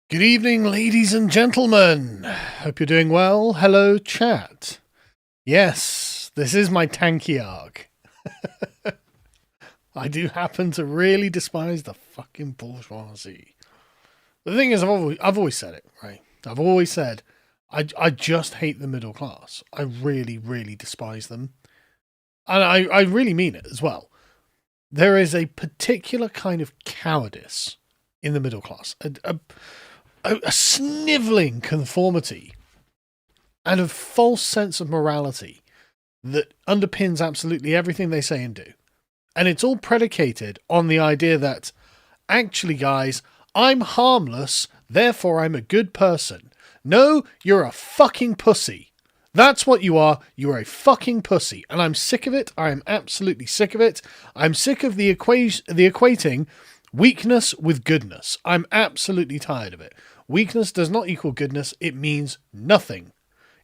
Good evening, ladies and gentlemen. Hope you're doing well. Hello, chat. Yes, this is my tanky arc. I do happen to really despise the fucking bourgeoisie. The thing is, I've always said it, right? I've always said I just hate the middle class. I really, really despise them. And I really mean it as well. There is a particular kind of cowardice in the middle class. A snivelling conformity and a false sense of morality that underpins absolutely everything they say and do. And it's all predicated on the idea that, actually, guys, I'm harmless, therefore I'm a good person. No, you're a fucking pussy. That's what you are. You are a fucking pussy. And I'm sick of it. I am absolutely sick of it. I'm sick of the equating weakness with goodness. I'm absolutely tired of it. Weakness does not equal goodness. It means nothing.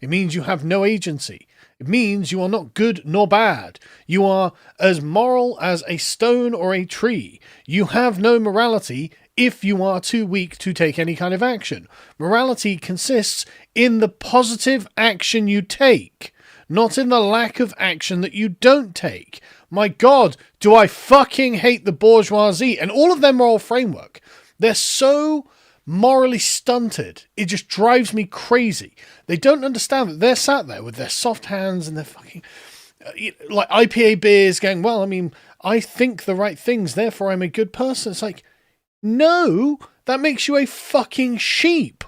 It means you have no agency. It means you are not good nor bad. You are as moral as a stone or a tree. You have no morality if you are too weak to take any kind of action. Morality consists in the positive action you take, not in the lack of action that you don't take. My God, do I fucking hate the bourgeoisie and all of their moral framework. They're so morally stunted. It just drives me crazy. They don't understand that they're sat there with their soft hands and their fucking like IPA beers going, well, I mean, I think the right things, therefore I'm a good person. It's like, no, that makes you a fucking sheep.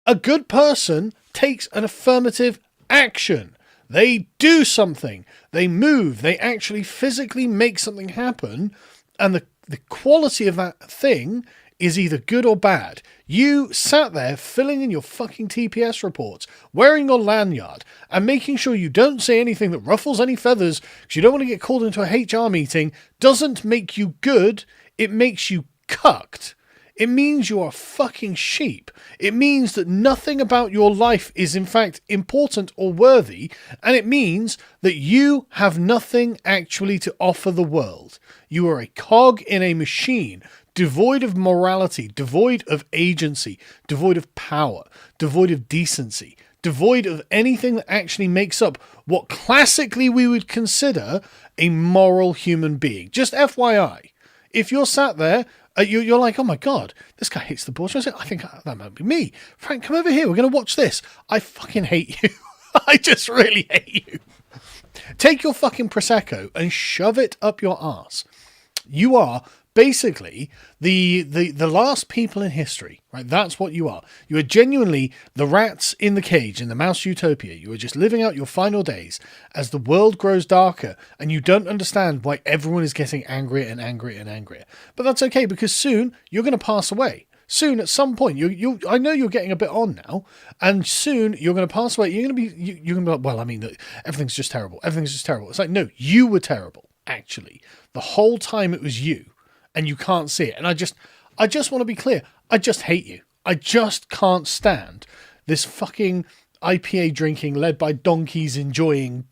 A good person takes an affirmative action. They do something. They move. They actually physically make something happen. And the quality of that thing is either good or bad. You sat there filling in your fucking TPS reports, wearing your lanyard, and making sure you don't say anything that ruffles any feathers because you don't want to get called into a HR meeting, doesn't make you good. It makes you cucked. It means you are fucking sheep. It means that nothing about your life is in fact important or worthy, and it means that you have nothing actually to offer the world. You are a cog in a machine, devoid of morality, devoid of agency, devoid of power, devoid of decency, devoid of anything that actually makes up what classically we would consider a moral human being. Just FYI, if you're sat there, you're like, oh my God, this guy hates the bourgeoisie. I think that might be me. Frank, come over here. We're going to watch this. I fucking hate you. I just really hate you. Take your fucking Prosecco and shove it up your arse. You are basically the last people in history, right? That's what you are. You are genuinely the rats in the cage in the mouse utopia. You are just living out your final days as the world grows darker and you don't understand why everyone is getting angrier and angrier and angrier. But that's okay, because soon you're going to pass away. Soon, at some point, I know you're getting a bit on now, and soon you're going to pass away. You're going to be like, well, I mean, everything's just terrible. Everything's just terrible. It's like, no, you were terrible, actually. The whole time it was you. And you can't see it. And I just want to be clear. I just hate you. I just can't stand this fucking IPA drinking led by donkeys enjoying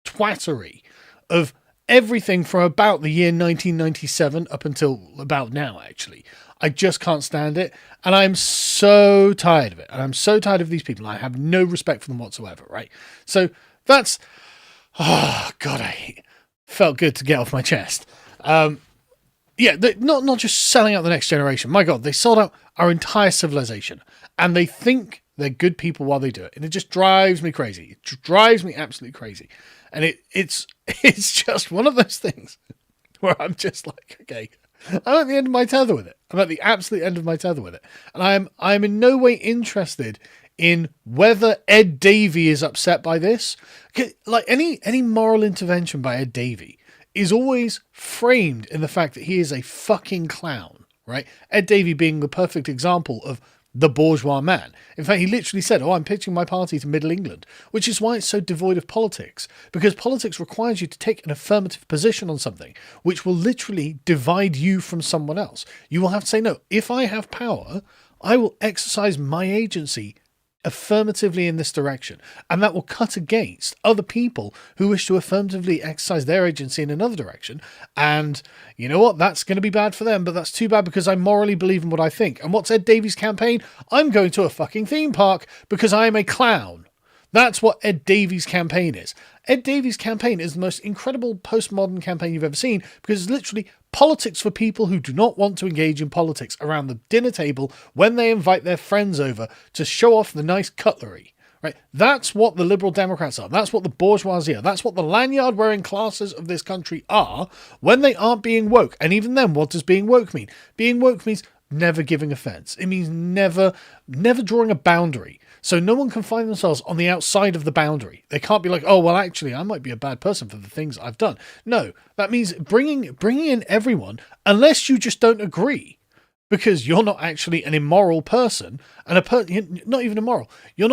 twattery of everything from about the year 1997 up until about now, actually. I just can't stand it. And I'm so tired of it. And I'm so tired of these people. I have no respect for them whatsoever, right? So that's... Oh, God, felt good to get off my chest. Yeah, not just selling out the next generation. My God, they sold out our entire civilization. And they think they're good people while they do it. And it just drives me crazy. It drives me absolutely crazy. And it's just one of those things where I'm just like, okay, I'm at the end of my tether with it. I'm at the absolute end of my tether with it. And I'm in no way interested in whether Ed Davey is upset by this. Like any moral intervention by Ed Davey is always framed in the fact that he is a fucking clown, right? Ed Davey being the perfect example of the bourgeois man. In fact, he literally said, I'm pitching my party to Middle England, which is why it's so devoid of politics, because politics requires you to take an affirmative position on something, which will literally divide you from someone else. You will have to say, no, if I have power, I will exercise my agency affirmatively in this direction, and that will cut against other people who wish to affirmatively exercise their agency in another direction. And you know what? That's going to be bad for them, but that's too bad because I morally believe in what I think. And what's Ed Davies' campaign? I'm going to a fucking theme park because I am a clown. That's what Ed Davies' campaign is. Ed Davies' campaign is the most incredible postmodern campaign you've ever seen, because it's literally politics for people who do not want to engage in politics around the dinner table when they invite their friends over to show off the nice cutlery. Right? That's what the Liberal Democrats are. That's what the bourgeoisie are. That's what the lanyard-wearing classes of this country are when they aren't being woke. And even then, what does being woke mean? Being woke means never giving offence. It means never drawing a boundary. So no one can find themselves on the outside of the boundary. They can't be like, oh, well, actually, I might be a bad person for the things I've done. No, that means bringing in everyone, unless you just don't agree, because you're not actually an immoral person, and not even immoral. You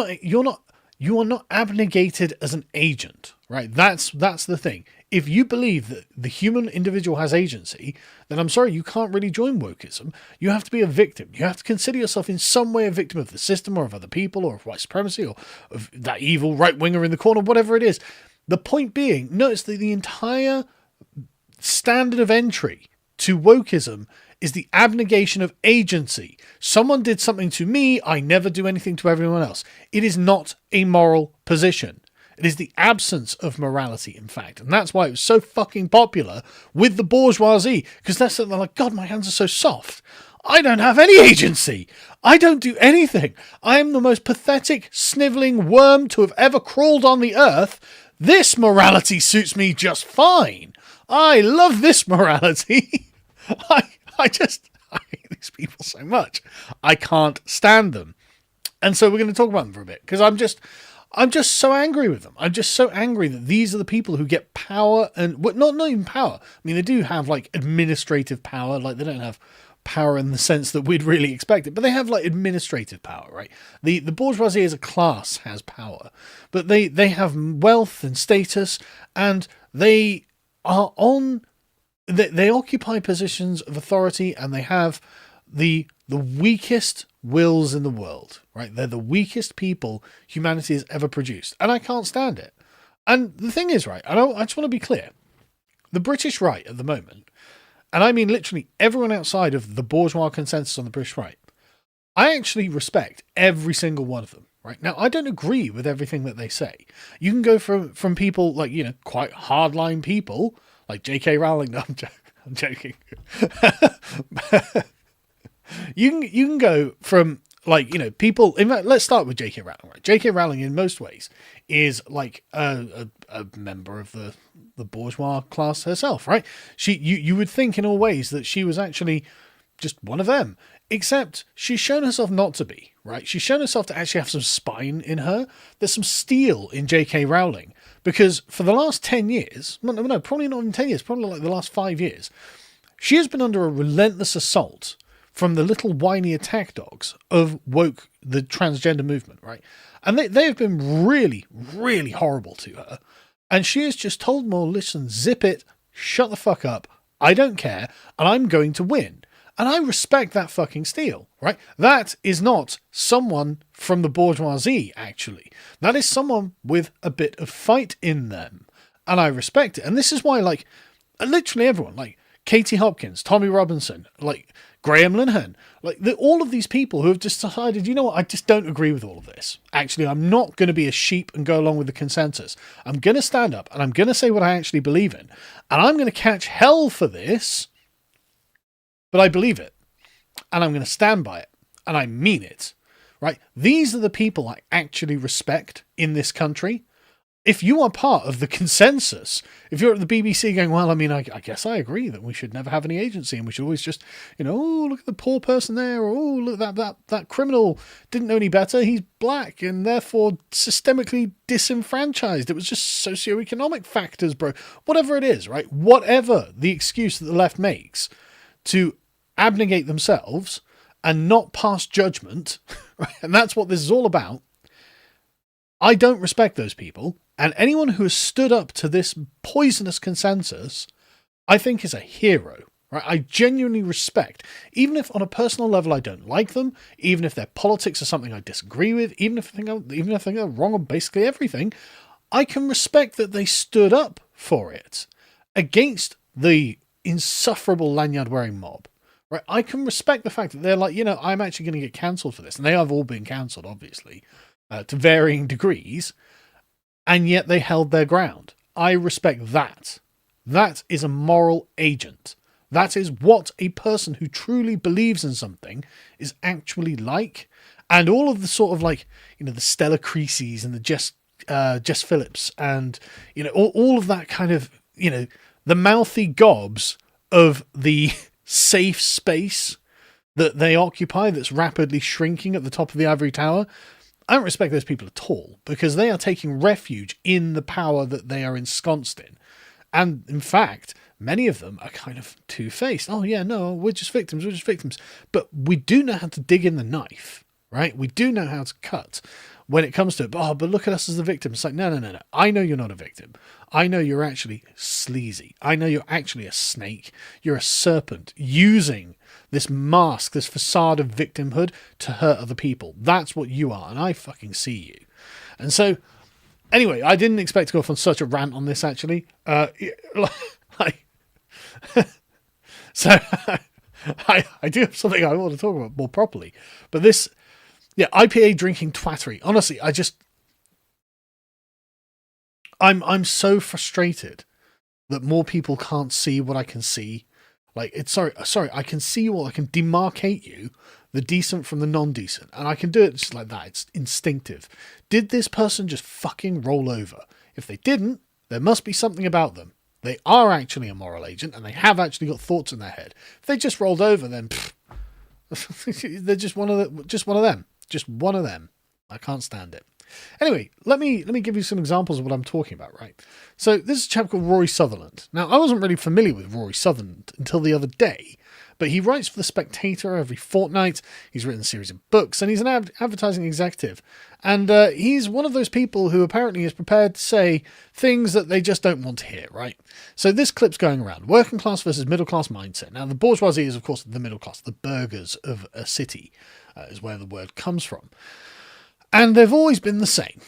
are not abnegated as an agent, right? That's the thing. If you believe that the human individual has agency, then I'm sorry, you can't really join wokeism. You have to be a victim. You have to consider yourself in some way a victim of the system or of other people or of white supremacy or of that evil right-winger in the corner, whatever it is. The point being, notice that the entire standard of entry to wokeism is the abnegation of agency. Someone did something to me, I never do anything to everyone else. It is not a moral position. It is the absence of morality, in fact. And that's why it was so fucking popular with the bourgeoisie. Because they're like, God, my hands are so soft. I don't have any agency. I don't do anything. I am the most pathetic, snivelling worm to have ever crawled on the earth. This morality suits me just fine. I love this morality. I hate these people so much. I can't stand them. And so we're going to talk about them for a bit. Because I'm just so angry with them. I'm just so angry that these are the people who get power, and not even power. I mean, they do have like administrative power. Like, they don't have power in the sense that we'd really expect it, but they have like administrative power, right? The bourgeoisie as a class has power, but they have wealth and status, and they are they occupy positions of authority, and they have the weakest wills in the world, right? They're the weakest people humanity has ever produced, and I can't stand it. And the thing is, right, I just want to be clear. The British right at the moment, and I mean literally everyone outside of the bourgeois consensus on the British right, I actually respect every single one of them, right? Now, I don't agree with everything that they say. You can go from people like, you know, quite hardline people, like J.K. Rowling. No, I'm joking. You can go from, like, you know, people. In fact, let's start with J.K. Rowling. Right? J.K. Rowling, in most ways, is like a member of the bourgeois class herself, right? You would think in all ways that she was actually just one of them, except she's shown herself not to be, right? She's shown herself to actually have some spine in her. There's some steel in J.K. Rowling, because for the last 10 years, no, probably not even 10 years, probably like the last 5 years, she has been under a relentless assault from the little whiny attack dogs of woke, the transgender movement, right? And they have been really, really horrible to her. And she has just told them all, listen, zip it, shut the fuck up, I don't care, and I'm going to win. And I respect that fucking steel, right? That is not someone from the bourgeoisie, actually. That is someone with a bit of fight in them. And I respect it. And this is why, like, literally everyone, like Katie Hopkins, Tommy Robinson, like Graham Linehan, like all of these people who have just decided, you know what, I just don't agree with all of this. Actually, I'm not going to be a sheep and go along with the consensus. I'm going to stand up and I'm going to say what I actually believe in. And I'm going to catch hell for this, but I believe it. And I'm going to stand by it. And I mean it, right? These are the people I actually respect in this country. If you are part of the consensus, if you're at the BBC going, well, I mean, I guess I agree that we should never have any agency and we should always just, you know, oh, look at the poor person there, or oh, look, that criminal didn't know any better, he's black and therefore systemically disenfranchised. It was just socioeconomic factors, bro. Whatever it is, right? Whatever the excuse that the left makes to abnegate themselves and not pass judgment, right? And that's what this is all about. I don't respect those people, and anyone who has stood up to this poisonous consensus, I think, is a hero, right? I genuinely respect, even if on a personal level I don't like them, even if their politics are something I disagree with, even if I think they're wrong on basically everything, I can respect that they stood up for it against the insufferable lanyard-wearing mob. Right? I can respect the fact that they're like, I'm actually going to get cancelled for this. And they have all been cancelled, obviously, to varying degrees. And yet they held their ground. I respect that. That is a moral agent. That is what a person who truly believes in something is actually like. And all of the sort of like, the Stella Creasy's and the Jess Phillips and, all of that kind of, the mouthy gobs of the safe space that they occupy that's rapidly shrinking at the top of the ivory tower. I don't respect those people at all because they are taking refuge in the power that they are ensconced in. And in fact, many of them are kind of two-faced. Oh yeah, no, we're just victims. But we do know how to dig in the knife, right? We do know how to cut when it comes to it. But look at us as the victim. It's like, no. I know you're not a victim. I know you're actually sleazy. I know you're actually a snake. You're a serpent using this mask, this facade of victimhood to hurt other people. That's what you are, and I fucking see you. And so, anyway, I didn't expect to go off on such a rant on this, actually. So, I do have something I want to talk about more properly. But this, IPA drinking twattery. Honestly, I'm so frustrated that more people can't see what I can see. Like, I can see you all. I can demarcate you, the decent from the non-decent. And I can do it just like that. It's instinctive. Did this person just fucking roll over? If they didn't, there must be something about them. They are actually a moral agent, and they have actually got thoughts in their head. If they just rolled over, then they're just one of them. Just one of them. I can't stand it. Anyway, let me give you some examples of what I'm talking about, right? So this is a chap called Rory Sutherland. Now, I wasn't really familiar with Rory Sutherland until the other day, but he writes for The Spectator every fortnight. He's written a series of books, and he's an advertising executive. And he's one of those people who apparently is prepared to say things that they just don't want to hear, right? So this clip's going around. Working class versus middle class mindset. Now, the bourgeoisie is, of course, the middle class. The burghers of a city is where the word comes from. And they've always been the same.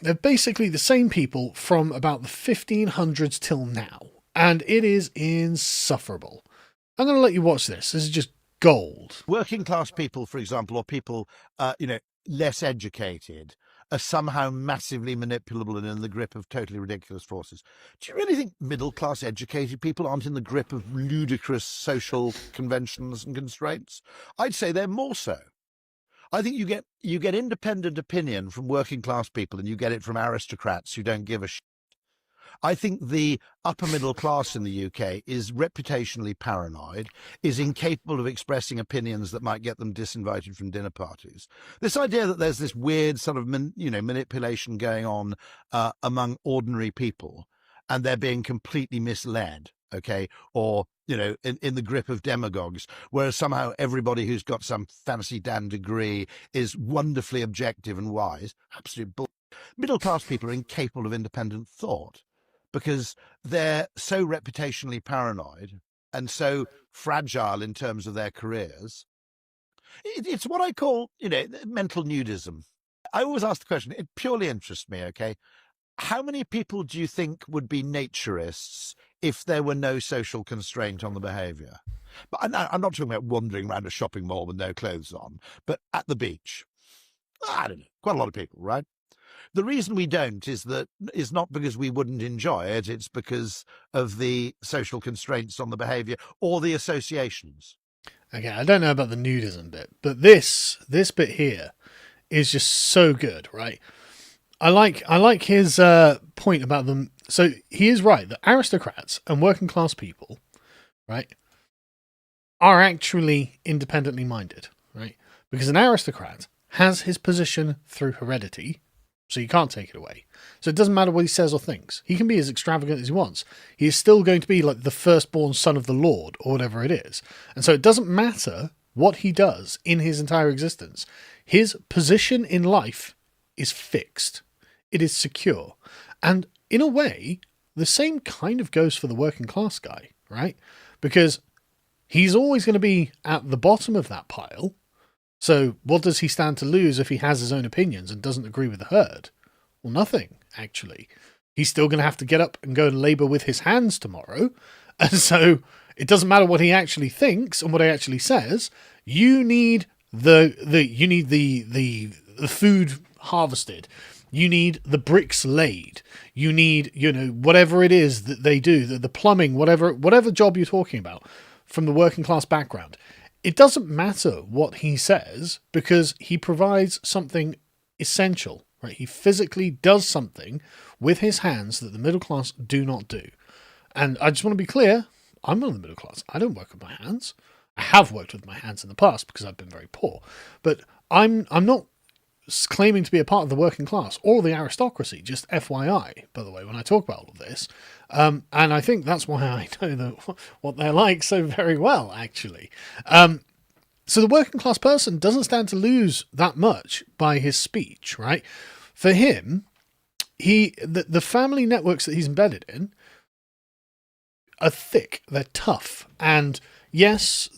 They're basically the same people from about the 1500s till now. And it is insufferable. I'm going to let you watch this. This is just gold. Working class people, for example, or people, less educated, are somehow massively manipulable and in the grip of totally ridiculous forces. Do you really think middle class educated people aren't in the grip of ludicrous social conventions and constraints? I'd say they're more so. I think you get independent opinion from working class people, and you get it from aristocrats who don't give a shit. I think the upper middle class in the UK is reputationally paranoid, is incapable of expressing opinions that might get them disinvited from dinner parties. This idea that there's this weird sort of manipulation going on among ordinary people, and they're being completely misled, okay, or in the grip of demagogues, whereas somehow everybody who's got some fancy damn degree is wonderfully objective and wise. Absolute bull. Middle class people are incapable of independent thought because they're so reputationally paranoid and so fragile in terms of their careers. It's what I call, mental nudism. I always ask the question, it purely interests me, okay? How many people do you think would be naturists if there were no social constraint on the behaviour? But I'm not talking about wandering around a shopping mall with no clothes on, but at the beach. I don't know, quite a lot of people, right? The reason we don't is not because we wouldn't enjoy it, it's because of the social constraints on the behaviour or the associations. Okay, I don't know about the nudism bit, but this bit here is just so good, right? I like his point about them. So he is right that aristocrats and working class people, right, are actually independently minded, right? Because an aristocrat has his position through heredity, so you can't take it away. So it doesn't matter what he says or thinks. He can be as extravagant as he wants. He is still going to be like the firstborn son of the Lord or whatever it is. And so it doesn't matter what he does in his entire existence. His position in life is fixed. It is secure. And in a way, the same kind of goes for the working class guy, right? Because he's always going to be at the bottom of that pile. So what does he stand to lose if he has his own opinions and doesn't agree with the herd? Well, nothing, actually. He's still going to have to get up and go and labour with his hands tomorrow. And so it doesn't matter what he actually thinks and what he actually says. You need the food harvested. You need the bricks laid. You need, whatever it is that they do, the plumbing, whatever job you're talking about from the working class background. It doesn't matter what he says because he provides something essential, right? He physically does something with his hands that the middle class do not do. And I just want to be clear, I'm not in the middle class. I don't work with my hands. I have worked with my hands in the past because I've been very poor. But I'm not claiming to be a part of the working class or the aristocracy, just FYI, by the way, when I talk about all of this. And I think that's why I know what they're like so very well, actually. So the working class person doesn't stand to lose that much by his speech, right? For him, the family networks that he's embedded in are thick, they're tough, and yes,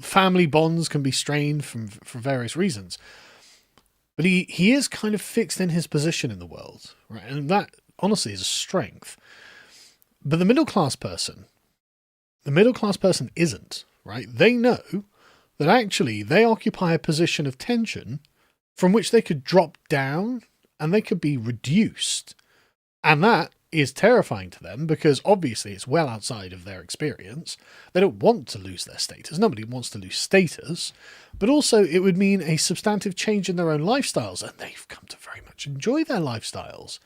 family bonds can be strained for various reasons, but he is kind of fixed in his position in the world, right? And that honestly is a strength. But the middle class person isn't, right? They know that actually they occupy a position of tension from which they could drop down and they could be reduced. And that is terrifying to them because obviously it's well outside of their experience. They don't want to lose their status. Nobody wants to lose status, but also it would mean a substantive change in their own lifestyles, and they've come to very much enjoy their lifestyles.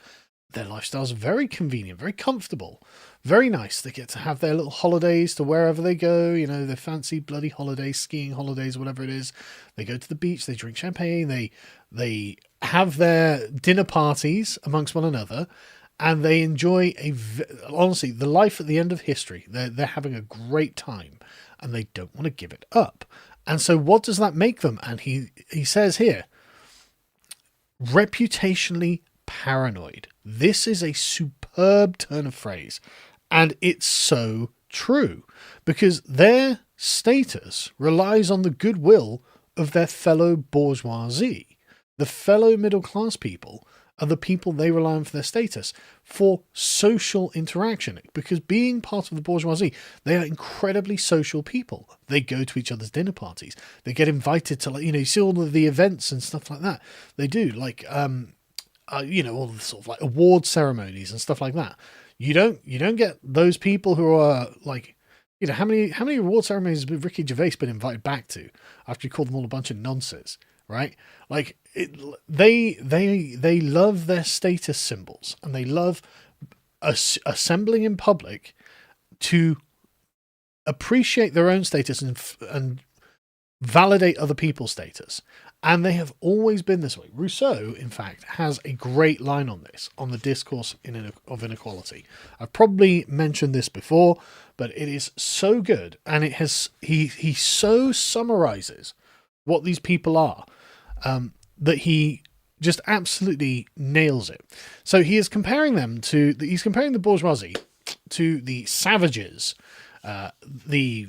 Their lifestyles are very convenient, very comfortable, very nice. They get to have their little holidays to wherever they go, their fancy bloody holidays, skiing holidays, whatever it is. They go to the beach, they drink champagne, they have their dinner parties amongst one another, and they enjoy honestly, the life at the end of history. They're having a great time, and they don't want to give it up. And so what does that make them? And he says here, reputationally paranoid. This is a superb turn of phrase, and it's so true, because their status relies on the goodwill of their fellow bourgeoisie. The fellow middle class people are the people they rely on for their status, for social interaction. Because being part of the bourgeoisie, they are incredibly social people. They go to each other's dinner parties. They get invited to, you see all of the events and stuff like that. They do, like, all the sort of like award ceremonies and stuff like that. You don't get those people who are like, how many award ceremonies has Ricky Gervais been invited back to after he called them all a bunch of nonsense, right? Like, they love their status symbols, and they love assembling in public to appreciate their own status and validate other people's status. And they have always been this way. Rousseau, in fact, has a great line on this, on the discourse of inequality. I've probably mentioned this before, but it is so good, and he so summarizes what these people are, that he just absolutely nails it. So he is comparing the bourgeoisie to the savages, the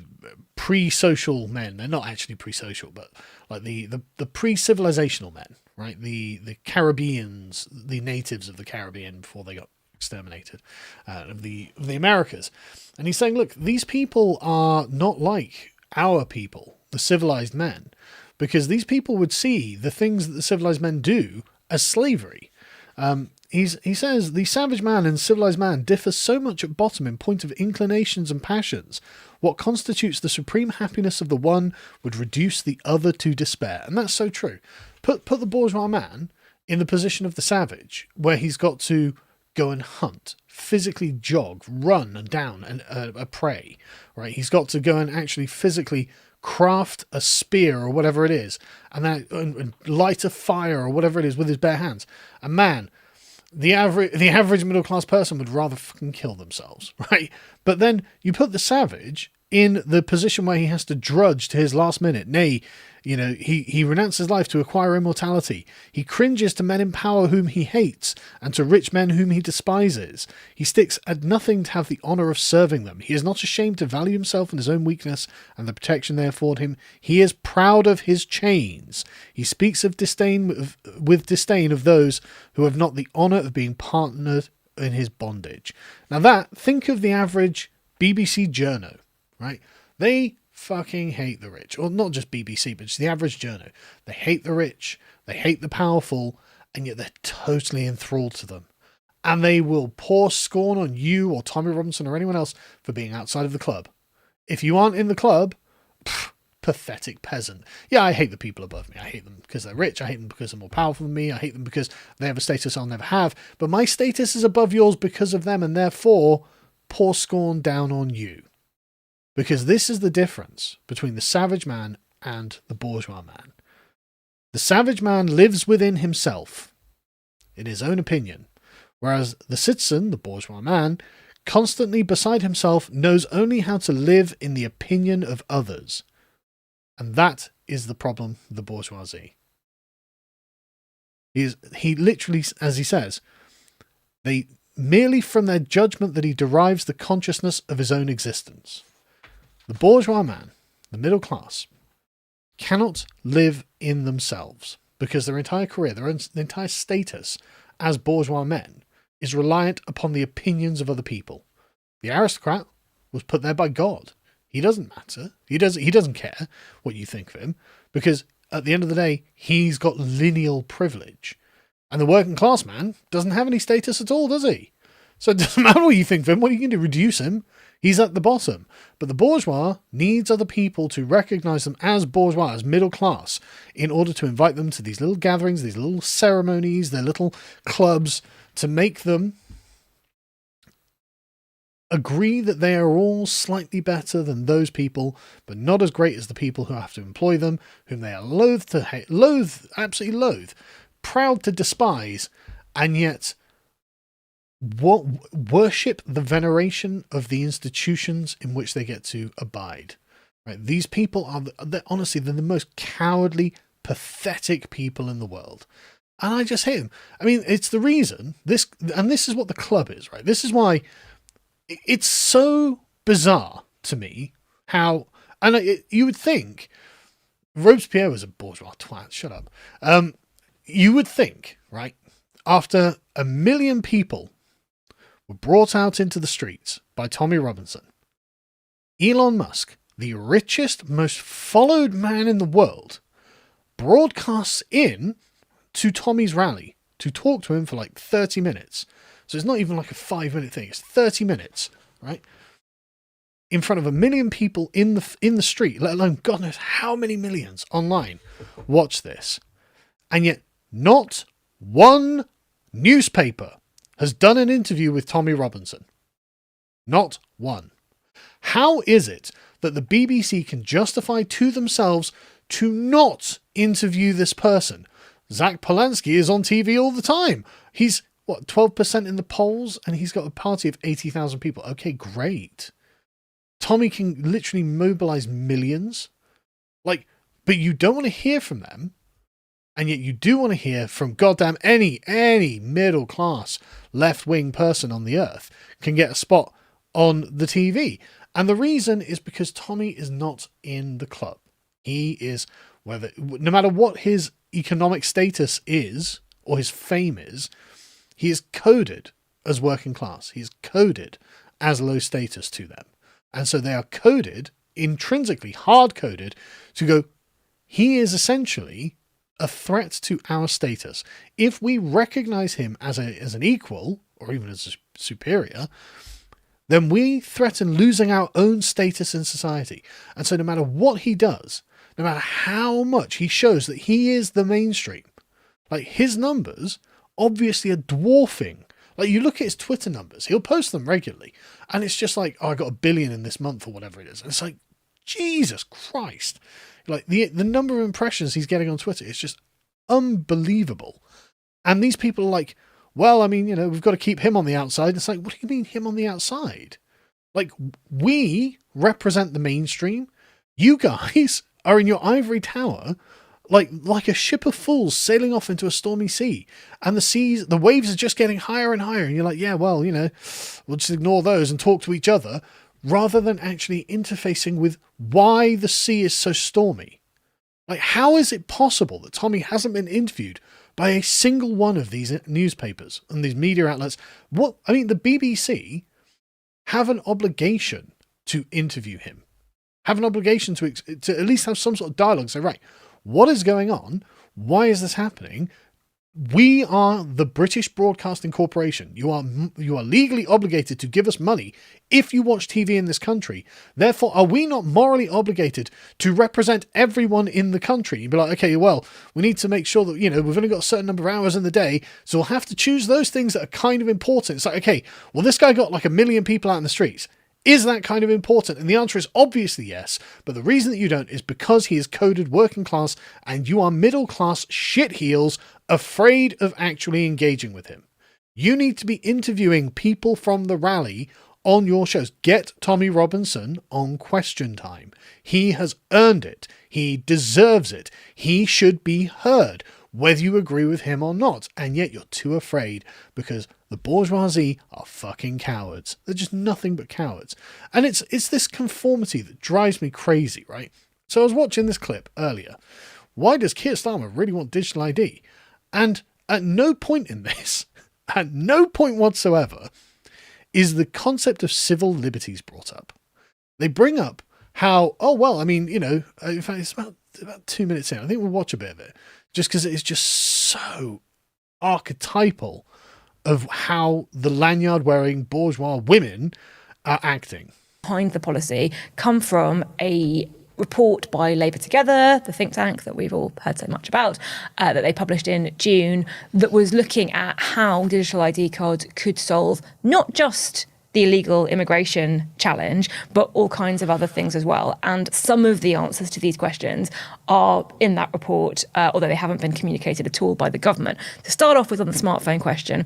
pre-social men. They're not actually pre-social, but like the pre-civilizational men, right? The Caribbeans, the natives of the Caribbean before they got exterminated, of the Americas. And he's saying, look, these people are not like our people, the civilized men, because these people would see the things that the civilized men do as slavery. He says, the savage man and civilized man differ so much at bottom in point of inclinations and passions. What constitutes the supreme happiness of the one would reduce the other to despair. And that's so true. Put the bourgeois man in the position of the savage, where he's got to go and hunt, physically jog, run down a prey, right? He's got to go and actually physically craft a spear or whatever it is, and light a fire or whatever it is with his bare hands. And man, the average middle class person would rather fucking kill themselves, right? But then you put the savage in the position where he has to drudge to his last minute. Nay, he renounces life to acquire immortality. He cringes to men in power whom he hates, and to rich men whom he despises. He sticks at nothing to have the honour of serving them. He is not ashamed to value himself and his own weakness and the protection they afford him. He is proud of his chains. He speaks with disdain of those who have not the honour of being partnered in his bondage. Now think of the average BBC journo, right? They fucking hate the rich. Or not just BBC, but just the average journo. They hate the rich, they hate the powerful, and yet they're totally enthralled to them. And they will pour scorn on you or Tommy Robinson or anyone else for being outside of the club. If you aren't in the club, pathetic peasant. Yeah, I hate the people above me. I hate them because they're rich. I hate them because they're more powerful than me. I hate them because they have a status I'll never have. But my status is above yours because of them, and therefore pour scorn down on you. Because this is the difference between the savage man and the bourgeois man. The savage man lives within himself, in his own opinion, whereas the citizen, the bourgeois man, constantly beside himself, knows only how to live in the opinion of others. And that is the problem with the bourgeoisie. He literally, as he says, they merely from their judgment that he derives the consciousness of his own existence. The bourgeois man, the middle class, cannot live in themselves because their entire career, their entire status as bourgeois men is reliant upon the opinions of other people. The aristocrat was put there by God. He doesn't matter. He doesn't care what you think of him because at the end of the day, he's got lineal privilege. And the working class man doesn't have any status at all, does he? So it doesn't matter what you think of him. What are you going to do? Reduce him? He's at the bottom. But the bourgeois needs other people to recognize them as bourgeois, as middle class, in order to invite them to these little gatherings, these little ceremonies, their little clubs, to make them agree that they are all slightly better than those people, but not as great as the people who have to employ them, whom they are loath to hate, absolutely loathe, proud to despise, and yet worship the veneration of the institutions in which they get to abide. Right? These people are, honestly, they're the most cowardly, pathetic people in the world. And I just hate them. I mean, it's the reason, this is what the club is, right? This is why it's so bizarre to me how, and you would think Robespierre was a bourgeois twat, shut up. You would think, right, after 1 million people were brought out into the streets by Tommy Robinson, Elon Musk, the richest, most followed man in the world, broadcasts in to Tommy's rally to talk to him for like 30 minutes. So it's not even like a 5-minute thing. It's 30 minutes, right? In front of 1 million people in the street, let alone God knows how many millions online watch this. And yet not one newspaper has done an interview with Tommy Robinson. Not one. How is it that the BBC can justify to themselves to not interview this person? Zach Polanski is on TV all the time. He's, 12% in the polls, and he's got a party of 80,000 people. Okay, great. Tommy can literally mobilize millions. But you don't want to hear from them, and yet you do want to hear from goddamn any middle class left-wing person on the earth can get a spot on the TV. And the reason is because Tommy is not in the club. He is, no matter what his economic status is, or his fame is, he is coded as working class. He is coded as low status to them. And so they are coded, intrinsically hard-coded, to go, he is essentially a threat to our status. If we recognize him as an equal, or even as a superior, then we threaten losing our own status in society. And so no matter what he does, no matter how much he shows that he is the mainstream, his numbers obviously are dwarfing. You look at his Twitter numbers, he'll post them regularly, and it's just like, oh, I got 1 billion in this month or whatever it is. And it's like, Jesus Christ. The number of impressions he's getting on Twitter is just unbelievable. And these people are like, well, I mean, we've got to keep him on the outside. It's like, what do you mean him on the outside? Like, we represent the mainstream. You guys are in your ivory tower, like a ship of fools sailing off into a stormy sea, and the waves are just getting higher and higher, and you're like, yeah, well, we'll just ignore those and talk to each other, rather than actually interfacing with why the sea is so stormy. Like, how is it possible that Tommy hasn't been interviewed by a single one of these newspapers and these media outlets? The BBC have an obligation to interview him, have an obligation to at least have some sort of dialogue. Say, right, what is going on? Why is this happening? We are the British Broadcasting Corporation. You are legally obligated to give us money if you watch TV in this country. Therefore, are we not morally obligated to represent everyone in the country? You'd be like, okay, well, we need to make sure that, we've only got a certain number of hours in the day, so we'll have to choose those things that are kind of important. It's like, okay, well, this guy got like 1 million people out in the streets. Is that kind of important? And the answer is obviously yes, but the reason that you don't is because he is coded working class and you are middle class shitheels afraid of actually engaging with him. You need to be interviewing people from the rally on your shows. Get Tommy Robinson on Question Time. He has earned it. He deserves it. He should be heard, whether you agree with him or not. And yet you're too afraid because the bourgeoisie are fucking cowards. They're just nothing but cowards. And it's this conformity that drives me crazy, right? So I was watching this clip earlier. Why does Keir Starmer really want digital ID? And at no point in this, at no point whatsoever, is the concept of civil liberties brought up. They bring up how, in fact, it's about 2 minutes in. I think we'll watch a bit of it, just because it is just so archetypal of how the lanyard-wearing bourgeois women are acting. Behind the policy come from a report by Labour Together, the think tank that we've all heard so much about, that they published in June, that was looking at how digital ID cards could solve not just the illegal immigration challenge, but all kinds of other things as well. And some of the answers to these questions are in that report, although they haven't been communicated at all by the government. To start off with, on the smartphone question,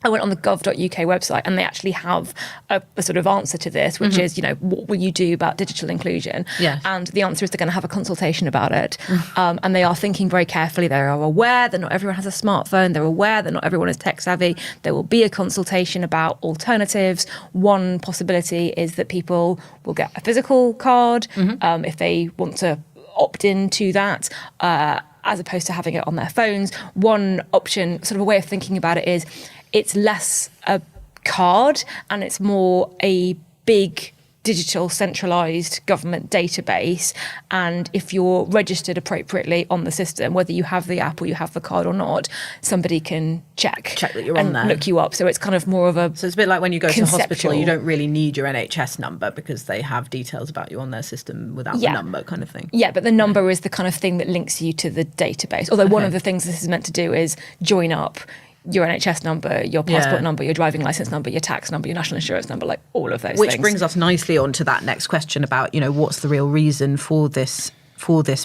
I went on the gov.uk website and they actually have a sort of answer to this, which is, what will you do about digital inclusion? Yes. And the answer is they're going to have a consultation about it. And they are thinking very carefully. They are aware that not everyone has a smartphone. They're aware that not everyone is tech savvy. There will be a consultation about alternatives. One possibility is that people will get a physical card if they want to opt into that, as opposed to having it on their phones. One option, sort of a way of thinking about it, is it's less a card and it's more a big digital centralised government database. And if you're registered appropriately on the system, whether you have the app or you have the card or not, somebody can check that you're and on there, look you up. So it's kind of more of a So it's a bit like when you go to hospital, you conceptual. don't really need your NHS number because they have details about you on their system without the number, kind of thing. Yeah, but the number is the kind of thing that links you to the database. Although one of the things this is meant to do is join up your NHS number, your passport number, your driving licence number, your tax number, your national insurance number, like all of those Which things. brings us nicely on to that next question about, what's the real reason for this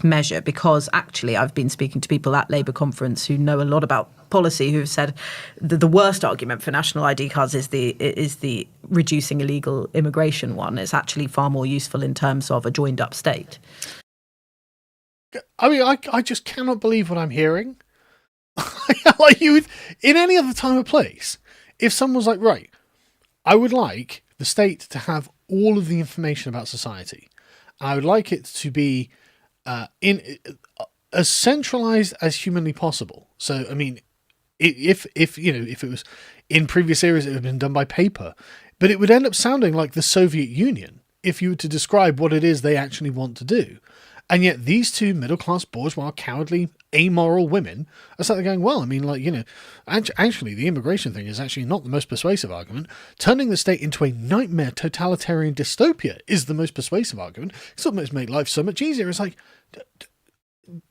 measure? Because actually I've been speaking to people at Labour conference who know a lot about policy, who've said the worst argument for national ID cards is the reducing illegal immigration one. It's actually far more useful in terms of a joined up state. I mean, I just cannot believe what I'm hearing. Like, you, in any other time or place, if someone's like, right, I would like the state to have all of the information about society. I would like it to be in as centralized as humanly possible. So, I mean, if it was in previous eras, it would have been done by paper, but it would end up sounding like the Soviet Union if you were to describe what it is they actually want to do. And yet these two middle-class, bourgeois, cowardly, amoral women are suddenly going, well, I mean, actually the immigration thing is actually not the most persuasive argument. Turning the state into a nightmare totalitarian dystopia is the most persuasive argument. It's almost make life so much easier. It's like,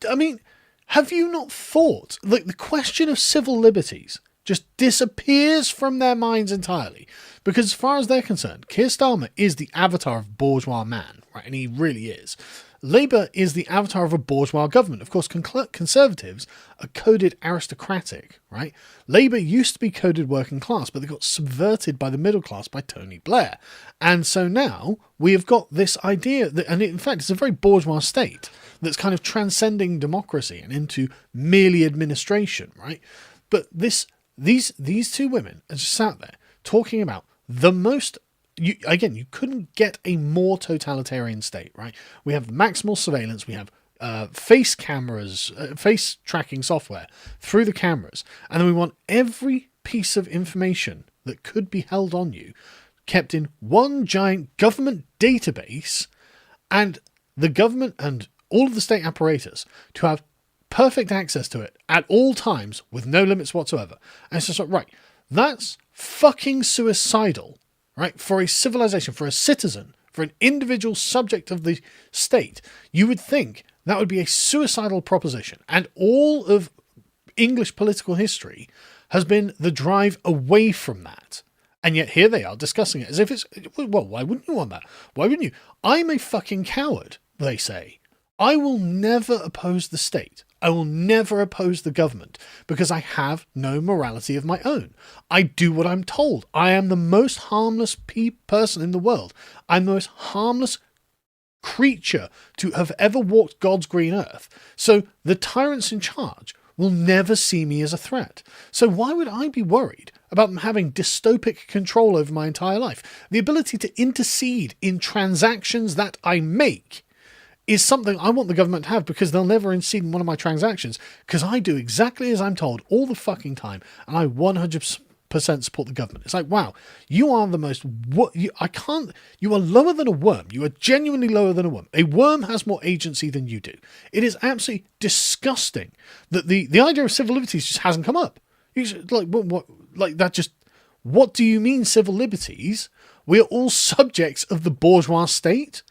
I mean, have you not thought, like, the question of civil liberties just disappears from their minds entirely? Because as far as they're concerned, Keir Starmer is the avatar of bourgeois man, right? And he really is. Labour is the avatar of a bourgeois government. Of course, Conservatives are coded aristocratic, right? Labour used to be coded working class, but they got subverted by the middle class by Tony Blair. And so now we have got this idea that, and in fact, it's a very bourgeois state that's kind of transcending democracy and into merely administration, right? But these two women are just sat there talking about the most... You couldn't get a more totalitarian state, right? We have maximal surveillance. We have face cameras, face tracking software through the cameras. And then we want every piece of information that could be held on you kept in one giant government database, and the government and all of the state apparatus to have perfect access to it at all times with no limits whatsoever. And it's just like, right, that's fucking suicidal. Right, for a civilization, for a citizen, for an individual subject of the state, you would think that would be a suicidal proposition. And all of English political history has been the drive away from that. And yet here they are discussing it as if it's, well, why wouldn't you want that? Why wouldn't you? I'm a fucking coward, they say. I will never oppose the state. I will never oppose the government because I have no morality of my own. I do what I'm told. I am the most harmless person in the world. I'm the most harmless creature to have ever walked God's green earth. So the tyrants in charge will never see me as a threat. So why would I be worried about them having dystopic control over my entire life? The ability to intercede in transactions that I make is something I want the government to have, because they'll never intercede in one of my transactions because I do exactly as I'm told all the fucking time, and I 100% support the government. It's like, wow, you are the most... You are lower than a worm. You are genuinely lower than a worm. A worm has more agency than you do. It is absolutely disgusting that the idea of civil liberties just hasn't come up. You just, what do you mean civil liberties? We are all subjects of the bourgeois state.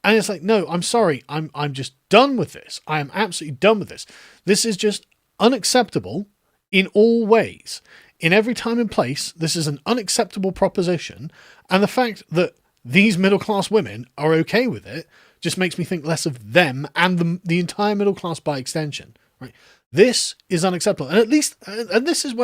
And it's like, no, I'm sorry. I'm just done with this. I am absolutely done with this. This is just unacceptable in all ways. In every time and place, this is an unacceptable proposition. And the fact that these middle-class women are okay with it just makes me think less of them and the entire middle class by extension. Right? This is unacceptable. And at least, and this is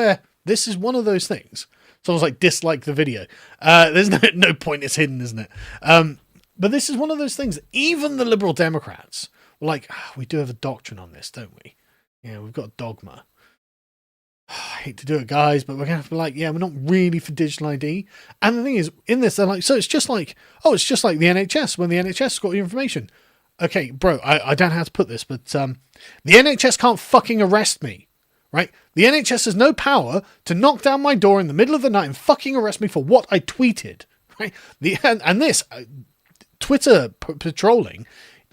one of those things. Someone's like, dislike the video. There's no point. It's hidden, isn't it? But this is one of those things that even the Liberal Democrats were like, we do have a doctrine on this, don't we? Yeah, we've got a dogma. I hate to do it, guys, but we're going to have to be like, yeah, we're not really for digital ID. And the thing is, in this, they're like, so it's just like the NHS, when the NHS got your information. Okay, bro, I don't know how to put this, but the NHS can't fucking arrest me, right? The NHS has no power to knock down my door in the middle of the night and fucking arrest me for what I tweeted, right? And this... Twitter patrolling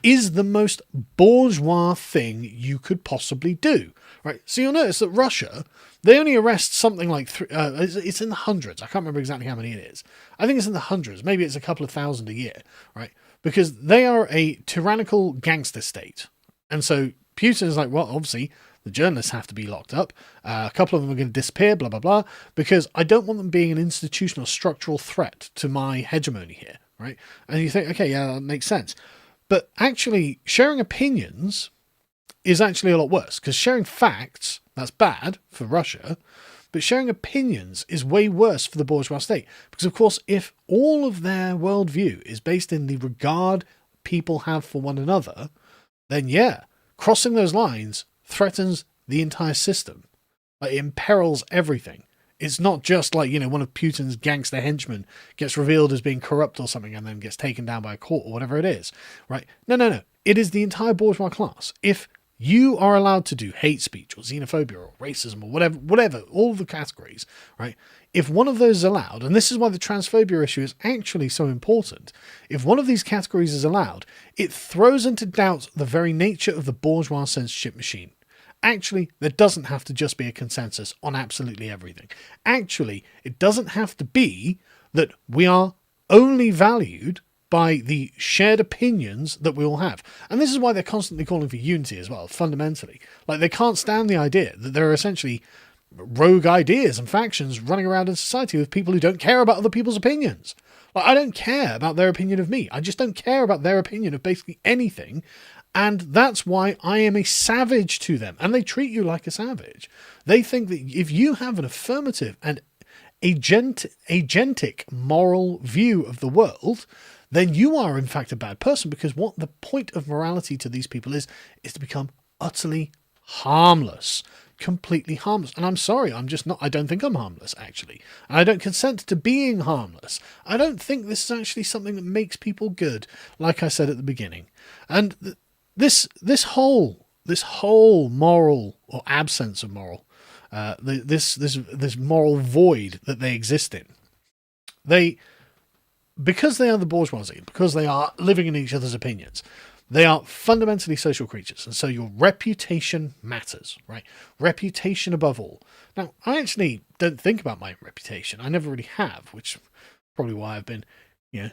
is the most bourgeois thing you could possibly do, right? So you'll notice that Russia, they only arrest something like it's in the hundreds. I can't remember exactly how many it is. I think it's in the hundreds. Maybe it's a couple of thousand a year, right? Because they are a tyrannical gangster state. And so Putin is like, well, obviously the journalists have to be locked up. A couple of them are going to disappear, blah, blah, blah, because I don't want them being an institutional structural threat to my hegemony here. Right? And you think, okay, yeah, that makes sense. But actually, sharing opinions is actually a lot worse, because sharing facts, that's bad for Russia, but sharing opinions is way worse for the bourgeois state. Because, of course, if all of their worldview is based in the regard people have for one another, then yeah, crossing those lines threatens the entire system. Like, it imperils everything. It's not just like, one of Putin's gangster henchmen gets revealed as being corrupt or something and then gets taken down by a court or whatever it is, right? No. It is the entire bourgeois class. If you are allowed to do hate speech or xenophobia or racism or whatever, all the categories, right? If one of those is allowed, and this is why the transphobia issue is actually so important, if one of these categories is allowed, it throws into doubt the very nature of the bourgeois censorship machine. Actually, there doesn't have to just be a consensus on absolutely everything. Actually, it doesn't have to be that we are only valued by the shared opinions that we all have. And this is why they're constantly calling for unity as well, fundamentally. Like, they can't stand the idea that there are essentially rogue ideas and factions running around in society with people who don't care about other people's opinions. Like, I don't care about their opinion of me. I just don't care about their opinion of basically anything. And that's why I am a savage to them. And they treat you like a savage. They think that if you have an affirmative and agentic moral view of the world, then you are in fact a bad person, because what the point of morality to these people is to become utterly harmless, completely harmless. And I'm sorry, I'm just not, I don't think I'm harmless, actually. And I don't consent to being harmless. I don't think this is actually something that makes people good, like I said at the beginning. And this whole moral, or absence of moral, this moral void that they exist in, because they are the bourgeoisie, because they are living in each other's opinions, they are fundamentally social creatures. And so your reputation matters, right? Reputation above all. Now, I actually don't think about my reputation. I never really have, which is probably why I've been,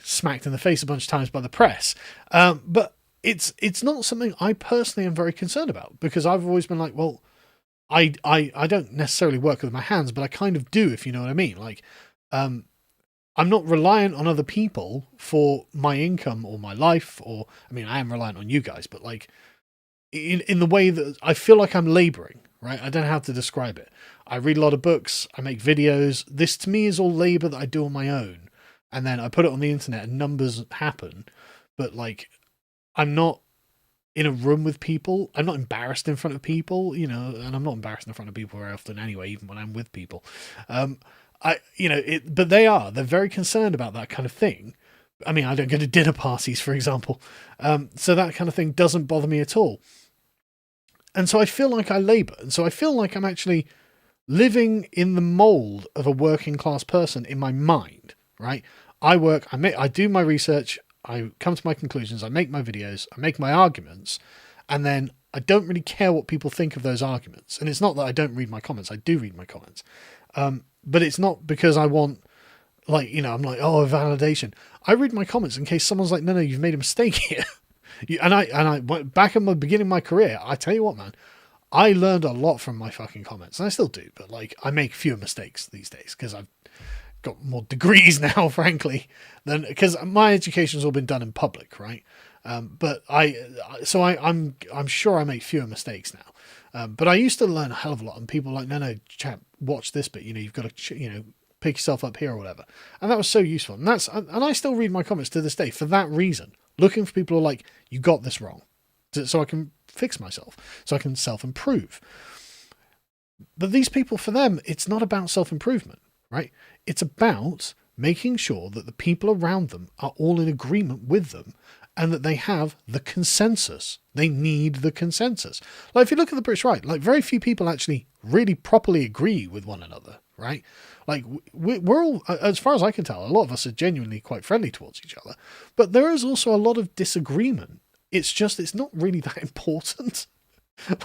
smacked in the face a bunch of times by the press. But it's not something I personally am very concerned about, because I've always been like, well, I don't necessarily work with my hands, but I kind of do, if you know what I mean. Like, I'm not reliant on other people for my income or my life, or, I mean, I am reliant on you guys, but like in the way that I feel like I'm laboring, right? I don't know how to describe it. I read a lot of books. I make videos. This to me is all labor that I do on my own. And then I put it on the internet and numbers happen. But like, I'm not in a room with people. I'm not embarrassed in front of people, and I'm not embarrassed in front of people very often anyway, even when I'm with people. But they're very concerned about that kind of thing. I mean, I don't go to dinner parties, for example. So that kind of thing doesn't bother me at all. And so I feel like I labor. And so I feel like I'm actually living in the mold of a working class person in my mind, right? I work, I do my research, I come to my conclusions, I make my videos, I make my arguments, and then I don't really care what people think of those arguments. And it's not that I don't read my comments. I do read my comments. But it's not because I want, like, I'm like, oh, a validation. I read my comments in case someone's like, no, you've made a mistake here. And I back in the beginning of my career, I tell you what, man, I learned a lot from my fucking comments, and I still do, but like, I make fewer mistakes these days because I've got more degrees now, frankly, because my education's all been done in public, right? But I'm sure I make fewer mistakes now. But I used to learn a hell of a lot, and people were like, no, chap, watch this bit. You've got to, pick yourself up here or whatever. And that was so useful. And I still read my comments to this day for that reason, looking for people who are like, you got this wrong, so I can fix myself, so I can self-improve. But these people, for them, it's not about self-improvement, right? It's about making sure that the people around them are all in agreement with them, and that they have the consensus. They need the consensus. Like, if you look at the British right, like, very few people actually really properly agree with one another, right? Like, we're all, as far as I can tell, a lot of us are genuinely quite friendly towards each other. But there is also a lot of disagreement. It's not really that important.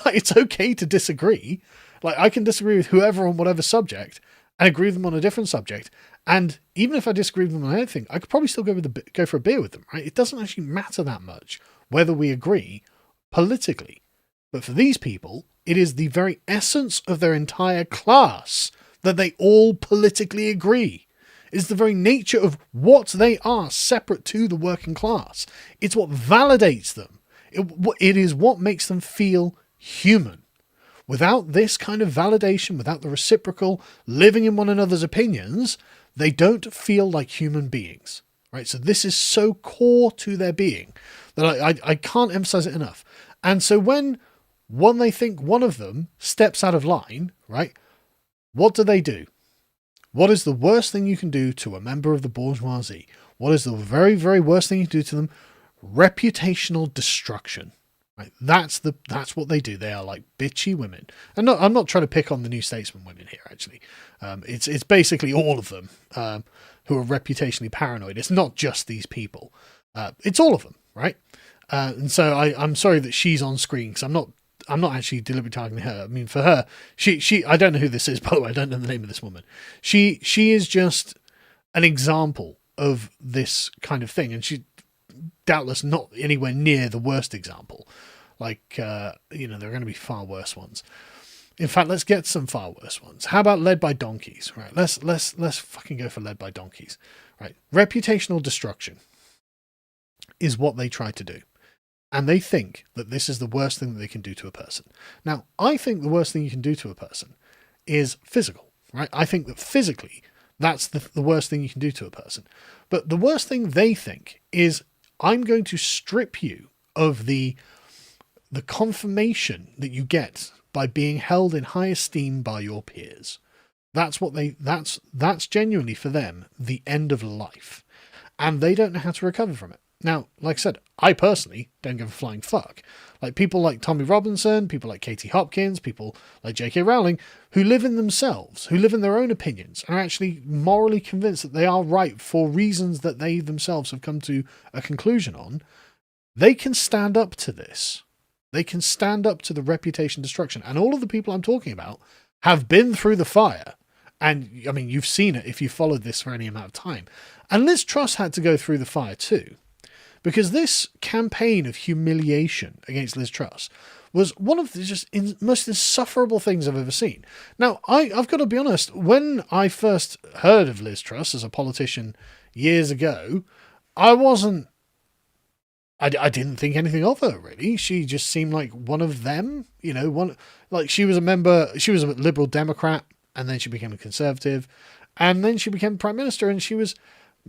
Like, it's okay to disagree. Like, I can disagree with whoever on whatever subject and agree with them on a different subject. And even if I disagree with them on anything, I could probably still go for a beer with them, right? It doesn't actually matter that much whether we agree politically. But for these people, it is the very essence of their entire class that they all politically agree. It's the very nature of what they are separate to the working class. It's what validates them. It is what makes them feel human. Without this kind of validation, without the reciprocal living in one another's opinions, they don't feel like human beings, right? So this is so core to their being that I can't emphasize it enough. And so when they think one of them steps out of line, right? What do? What is the worst thing you can do to a member of the bourgeoisie? What is the very, very worst thing you can do to them? Reputational destruction. Right? That's what they do. They are like bitchy women. And I'm not trying to pick on the New Statesman women here, actually. It's basically all of them who are reputationally paranoid. It's not just these people. It's all of them, right? And so I'm sorry that she's on screen, because I'm not actually deliberately targeting her. I mean, for her, she I don't know who this is, by the way. I don't know the name of this woman. She is just an example of this kind of thing, and she doubtless not anywhere near the worst example. Like, there are going to be far worse ones. In fact, let's get some far worse ones. How about led by donkeys? Right? Let's fucking go for led by donkeys. right? Reputational destruction is what they try to do. And they think that this is the worst thing that they can do to a person. Now, I think the worst thing you can do to a person is physical, right? I think that physically, that's the worst thing you can do to a person. But the worst thing they think is, I'm going to strip you of the confirmation that you get by being held in high esteem by your peers. That's genuinely for them the end of life. And they don't know how to recover from it. Now, like I said, I personally don't give a flying fuck. Like people like Tommy Robinson, people like Katie Hopkins, people like J.K. Rowling, who live in themselves, who live in their own opinions, and are actually morally convinced that they are right for reasons that they themselves have come to a conclusion on, they can stand up to this. They can stand up to the reputation destruction. And all of the people I'm talking about have been through the fire. And, I mean, you've seen it if you followed this for any amount of time. And Liz Truss had to go through the fire too. Because this campaign of humiliation against Liz Truss was one of the just most insufferable things I've ever seen. Now, I've got to be honest, when I first heard of Liz Truss as a politician years ago, I didn't think anything of her, really. She just seemed like one of them, she was a Liberal Democrat, and then she became a Conservative, and then she became Prime Minister, and she was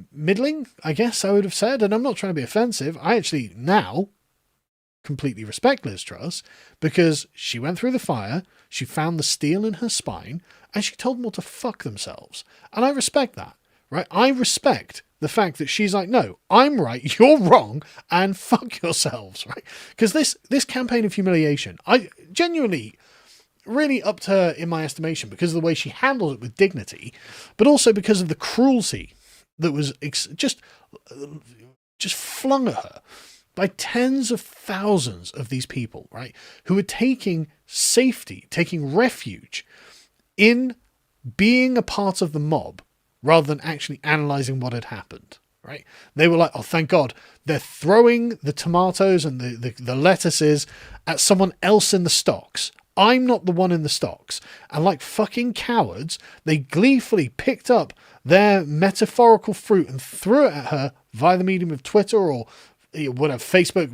middling, I guess I would have said, and I'm not trying to be offensive. I actually now completely respect Liz Truss because she went through the fire, she found the steel in her spine, and she told them all to fuck themselves. And I respect that, right? I respect the fact that she's like, no, I'm right, you're wrong, and fuck yourselves, right? Because this campaign of humiliation, I genuinely really upped her in my estimation because of the way she handled it with dignity, but also because of the cruelty that was just flung at her by tens of thousands of these people, right? Who were taking refuge in being a part of the mob rather than actually analysing what had happened, right? They were like, oh, thank God, they're throwing the tomatoes and the lettuces at someone else in the stocks. I'm not the one in the stocks. And like fucking cowards, they gleefully picked up their metaphorical fruit and threw it at her via the medium of Twitter or whatever, Facebook,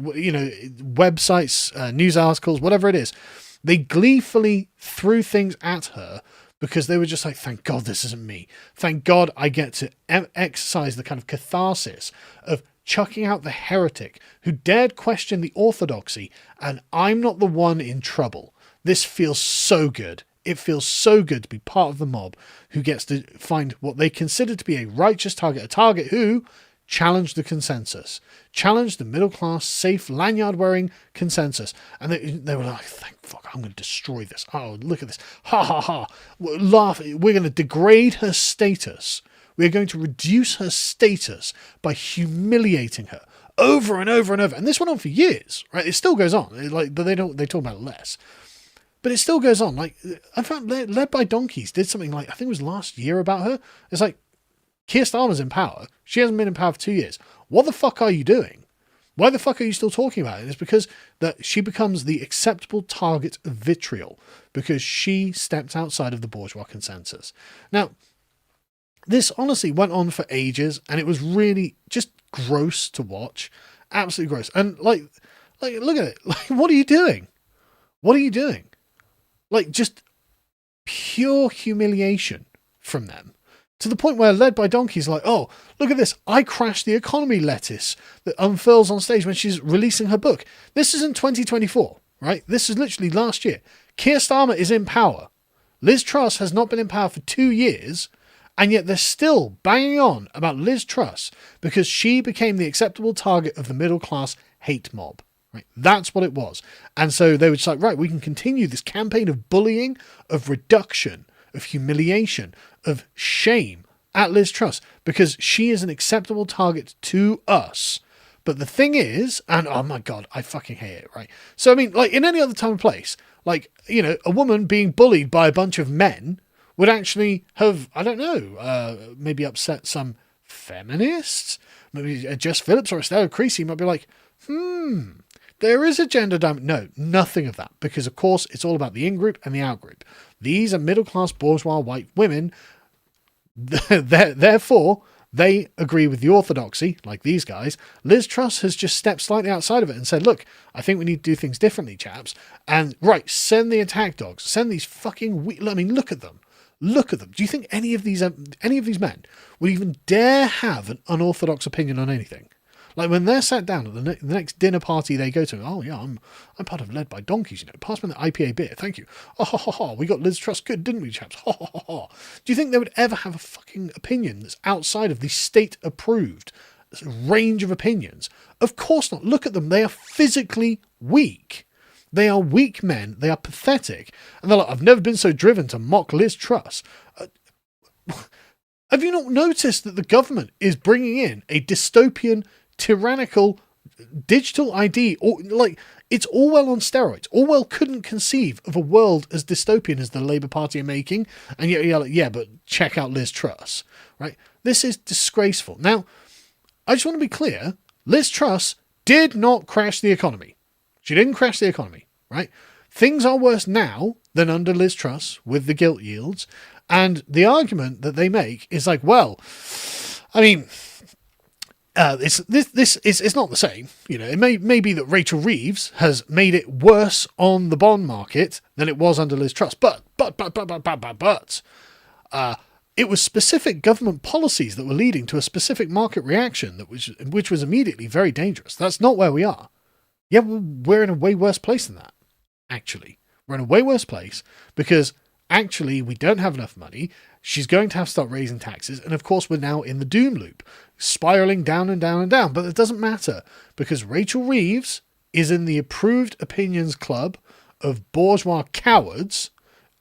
websites, news articles, whatever it is. They gleefully threw things at her because they were just like, thank God this isn't me. Thank God I get to exercise the kind of catharsis of chucking out the heretic who dared question the orthodoxy, and I'm not the one in trouble. This feels so good. It feels so good to be part of the mob who gets to find what they consider to be a righteous target, a target who challenged the consensus, challenged the middle-class, safe, lanyard-wearing consensus. And they were like, thank fuck, I'm going to destroy this. Oh, look at this. Ha, ha, ha. Laugh. We're going to degrade her status. We're going to reduce her status by humiliating her over and over and over. And this went on for years, right? It still goes on. But they talk about it less. But it still goes on. Like, I found Led by Donkeys did something like, I think it was last year about her. It's like, Keir Starmer's in power. She hasn't been in power for 2 years. What the fuck are you doing? Why the fuck are you still talking about it? It's because that she becomes the acceptable target of vitriol because she stepped outside of the bourgeois consensus. Now, this honestly went on for ages and it was really just gross to watch. Absolutely gross. And like look at it. Like, what are you doing? What are you doing? Like, just pure humiliation from them. To the point where Led by Donkeys like, oh, look at this. I crashed the economy lettuce that unfurls on stage when she's releasing her book. This is in 2024, right? This is literally last year. Keir Starmer is in power. Liz Truss has not been in power for 2 years, and yet they're still banging on about Liz Truss because she became the acceptable target of the middle-class hate mob. Right? That's what it was. And so they were just like, right, we can continue this campaign of bullying, of reduction, of humiliation, of shame at Liz Truss because she is an acceptable target to us. But the thing is, and oh my God, I fucking hate it, right? So, I mean, like in any other time and place, like, a woman being bullied by a bunch of men would actually have, I don't know, maybe upset some feminists. Maybe Jess Phillips or Estelle Creasy might be like, there is a gender dynamic. No, nothing of that. Because, of course, it's all about the in-group and the out-group. These are middle-class bourgeois white women. Therefore, they agree with the orthodoxy, like these guys. Liz Truss has just stepped slightly outside of it and said, look, I think we need to do things differently, chaps. And right, send the attack dogs. Send these fucking... look at them. Look at them. Do you think any of these men would even dare have an unorthodox opinion on anything? Like when they're sat down at the next dinner party they go to, oh yeah, I'm part of Led by Donkeys, pass me the IPA beer, thank you. Oh, ha, ha, ha. We got Liz Truss good, didn't we, chaps? Ha, ha, ha, ha. Do you think they would ever have a fucking opinion that's outside of the state-approved range of opinions? Of course not. Look at them. They are physically weak. They are weak men. They are pathetic. And they're like, I've never been so driven to mock Liz Truss. Have you not noticed that the government is bringing in a dystopian, tyrannical digital ID? Or like, it's Orwell on steroids. Orwell couldn't conceive of a world as dystopian as the Labour Party are making, and yet you're like, yeah, but check out Liz Truss, right? This is disgraceful. Now, I just want to be clear, Liz Truss did not crash the economy. She didn't crash the economy, right? Things are worse now than under Liz Truss with the gilt yields, and the argument that they make is like, well, I mean, it's not the same. It may be that Rachel Reeves has made it worse on the bond market than it was under Liz Truss, but it was specific government policies that were leading to a specific market reaction which was immediately very dangerous. That's not where we are. Yeah, we're in a way worse place than that, actually. We're in a way worse place because actually we don't have enough money. She's going to have to start raising taxes. And of course, we're now in the doom loop, spiraling down and down and down. But it doesn't matter because Rachel Reeves is in the approved opinions club of bourgeois cowards.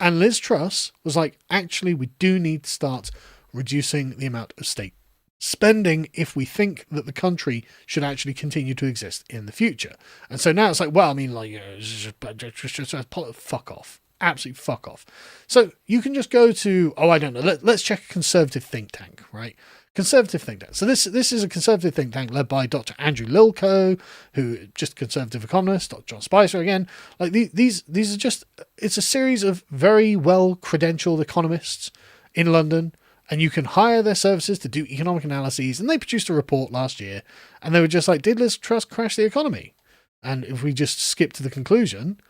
And Liz Truss was like, actually, we do need to start reducing the amount of state spending if we think that the country should actually continue to exist in the future. And so now it's like, well, I mean, like, fuck off. Absolutely fuck off. So you can just go to, I don't know, let's check a conservative think tank, right? Conservative think tank. So this is a conservative think tank led by Dr. Andrew Lilko, who just conservative economist, Dr. John Spicer again. Like these are just, it's a series of very well credentialed economists in London, and you can hire their services to do economic analyses. And they produced a report last year, and they were just like, did Liz Truss crash the economy? And if we just skip to the conclusion,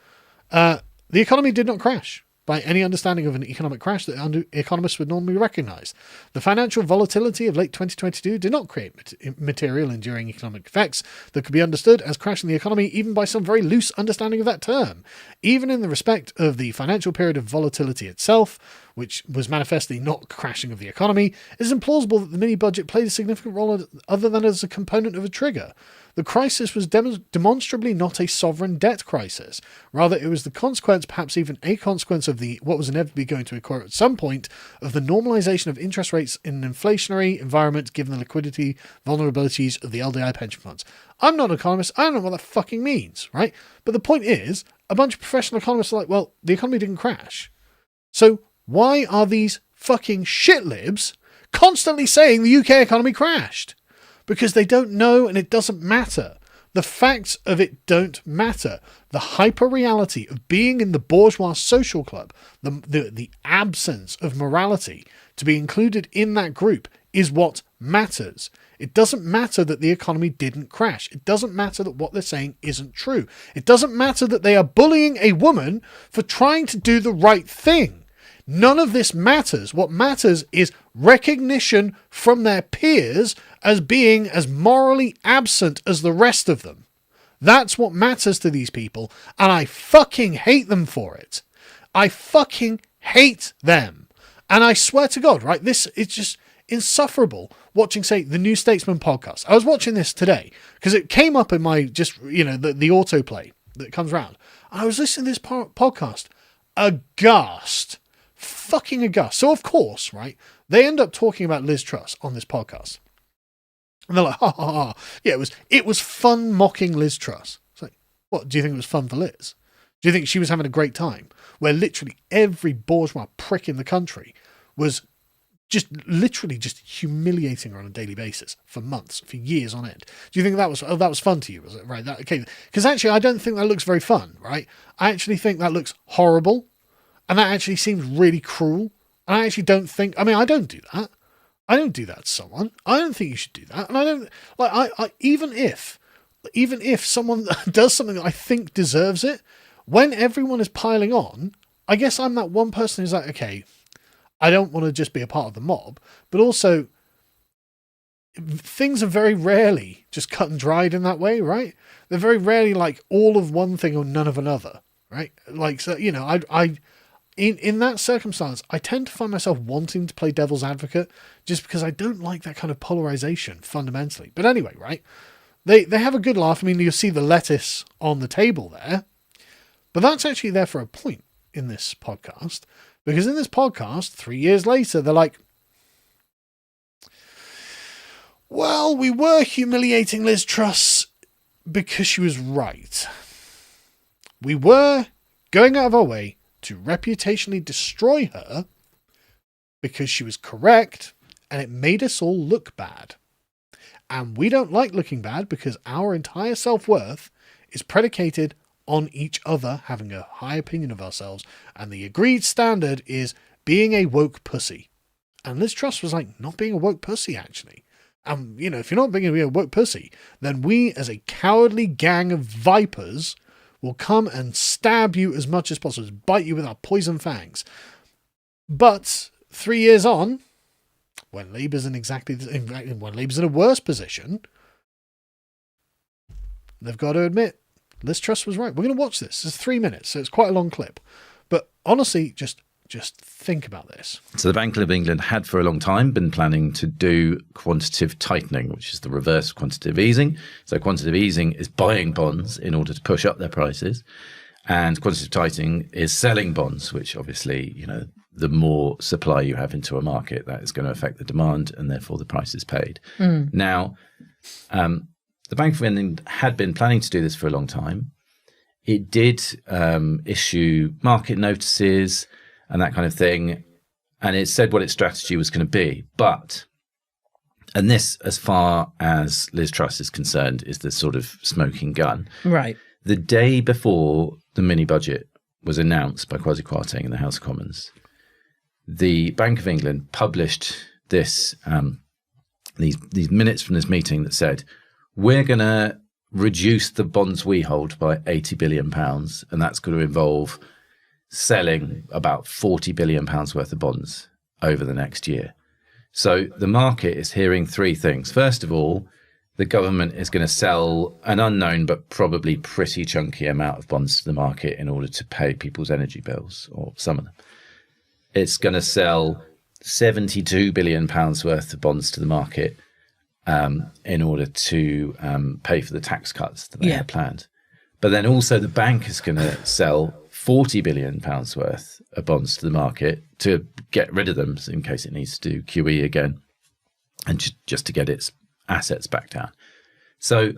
the economy did not crash by any understanding of an economic crash that economists would normally recognise. The financial volatility of late 2022 did not create material enduring economic effects that could be understood as crashing the economy even by some very loose understanding of that term. Even in the respect of the financial period of volatility itself, which was manifestly not crashing of the economy, it is implausible that the mini-budget played a significant role other than as a component of a trigger. The crisis was demonstrably not a sovereign debt crisis. Rather, it was the consequence, perhaps even a consequence of what was inevitably going to occur at some point, of the normalisation of interest rates in an inflationary environment given the liquidity vulnerabilities of the LDI pension funds. I'm not an economist. I don't know what that fucking means, right? But the point is, a bunch of professional economists are like, well, the economy didn't crash. So why are these fucking shitlibs constantly saying the UK economy crashed? Because they don't know and it doesn't matter. The facts of it don't matter. The hyper-reality of being in the bourgeois social club, the absence of morality to be included in that group is what matters. It doesn't matter that the economy didn't crash. It doesn't matter that what they're saying isn't true. It doesn't matter that they are bullying a woman for trying to do the right thing. None of this matters. What matters is recognition from their peers as being as morally absent as the rest of them. That's what matters to these people, and I fucking hate them for it. I fucking hate them. And I swear to God, right, it's just insufferable watching, say, the New Statesman podcast. I was watching this today because it came up in my the autoplay that comes around. I was listening to this podcast aghast. Fucking aghast. So of course, right, they end up talking about Liz Truss on this podcast. And they're like, ha ha ha. Yeah, it was fun mocking Liz Truss. It's like, what, do you think it was fun for Liz? Do you think she was having a great time? Where literally every bourgeois prick in the country was just literally just humiliating her on a daily basis for months, for years on end. Do you think that was fun to you? Was it right? Okay. Because actually I don't think that looks very fun, right? I actually think that looks horrible. And that actually seems really cruel. And I actually don't think, I don't do that. I don't do that to someone. I don't think you should do that. And I don't like. I even if someone does something that I think deserves it, when everyone is piling on, I guess I'm that one person who's like, okay, I don't want to just be a part of the mob, but also things are very rarely just cut and dried in that way, right? They're very rarely like all of one thing or none of another, right? Like, so, you know, I in that circumstance, I tend to find myself wanting to play devil's advocate just because I don't like that kind of polarization fundamentally. But anyway, right? They have a good laugh. I mean, you'll see the lettuce on the table there, but that's actually there for a point in this podcast, because in this podcast, 3 years later, they're like, well, we were humiliating Liz Truss because she was right. We were going out of our way to reputationally destroy her because she was correct, and it made us all look bad. And we don't like looking bad because our entire self-worth is predicated on each other having a high opinion of ourselves, and the agreed standard is being a woke pussy. And Liz Truss was like, not being a woke pussy, actually. You know, if you're not being a woke pussy, then we as a cowardly gang of vipers will come and stab you as much as possible, bite you with our poison fangs. But 3 years on, when Labour's in a worse position, they've got to admit, Liz Truss was right. We're going to watch this. It's 3 minutes, so it's quite a long clip. But honestly, just think about this. So the Bank of England had for a long time been planning to do quantitative tightening, which is the reverse of quantitative easing. So quantitative easing is buying bonds in order to push up their prices, and quantitative tightening is selling bonds, which obviously, you know, the more supply you have into a market, that is going to affect the demand and therefore the prices paid. Now, the Bank of England had been planning to do this for a long time. It did issue market notices and that kind of thing, and it said what its strategy was going to be. But, and this, as far as Liz Truss is concerned, is the sort of smoking gun. Right. The day before the mini budget was announced by Kwasi Kwarteng in the House of Commons, the Bank of England published this these minutes from this meeting that said, we're going to reduce the bonds we hold by £80 billion, and that's going to involve selling about £40 billion worth of bonds over the next year. So the market is hearing three things. First of all, the government is going to sell an unknown but probably pretty chunky amount of bonds to the market in order to pay people's energy bills, or some of them. It's going to sell £72 billion worth of bonds to the market in order to pay for the tax cuts that they had planned. But then also the bank is going to sell £40 billion worth of bonds to the market to get rid of them in case it needs to do QE again, and just to get its assets back down. So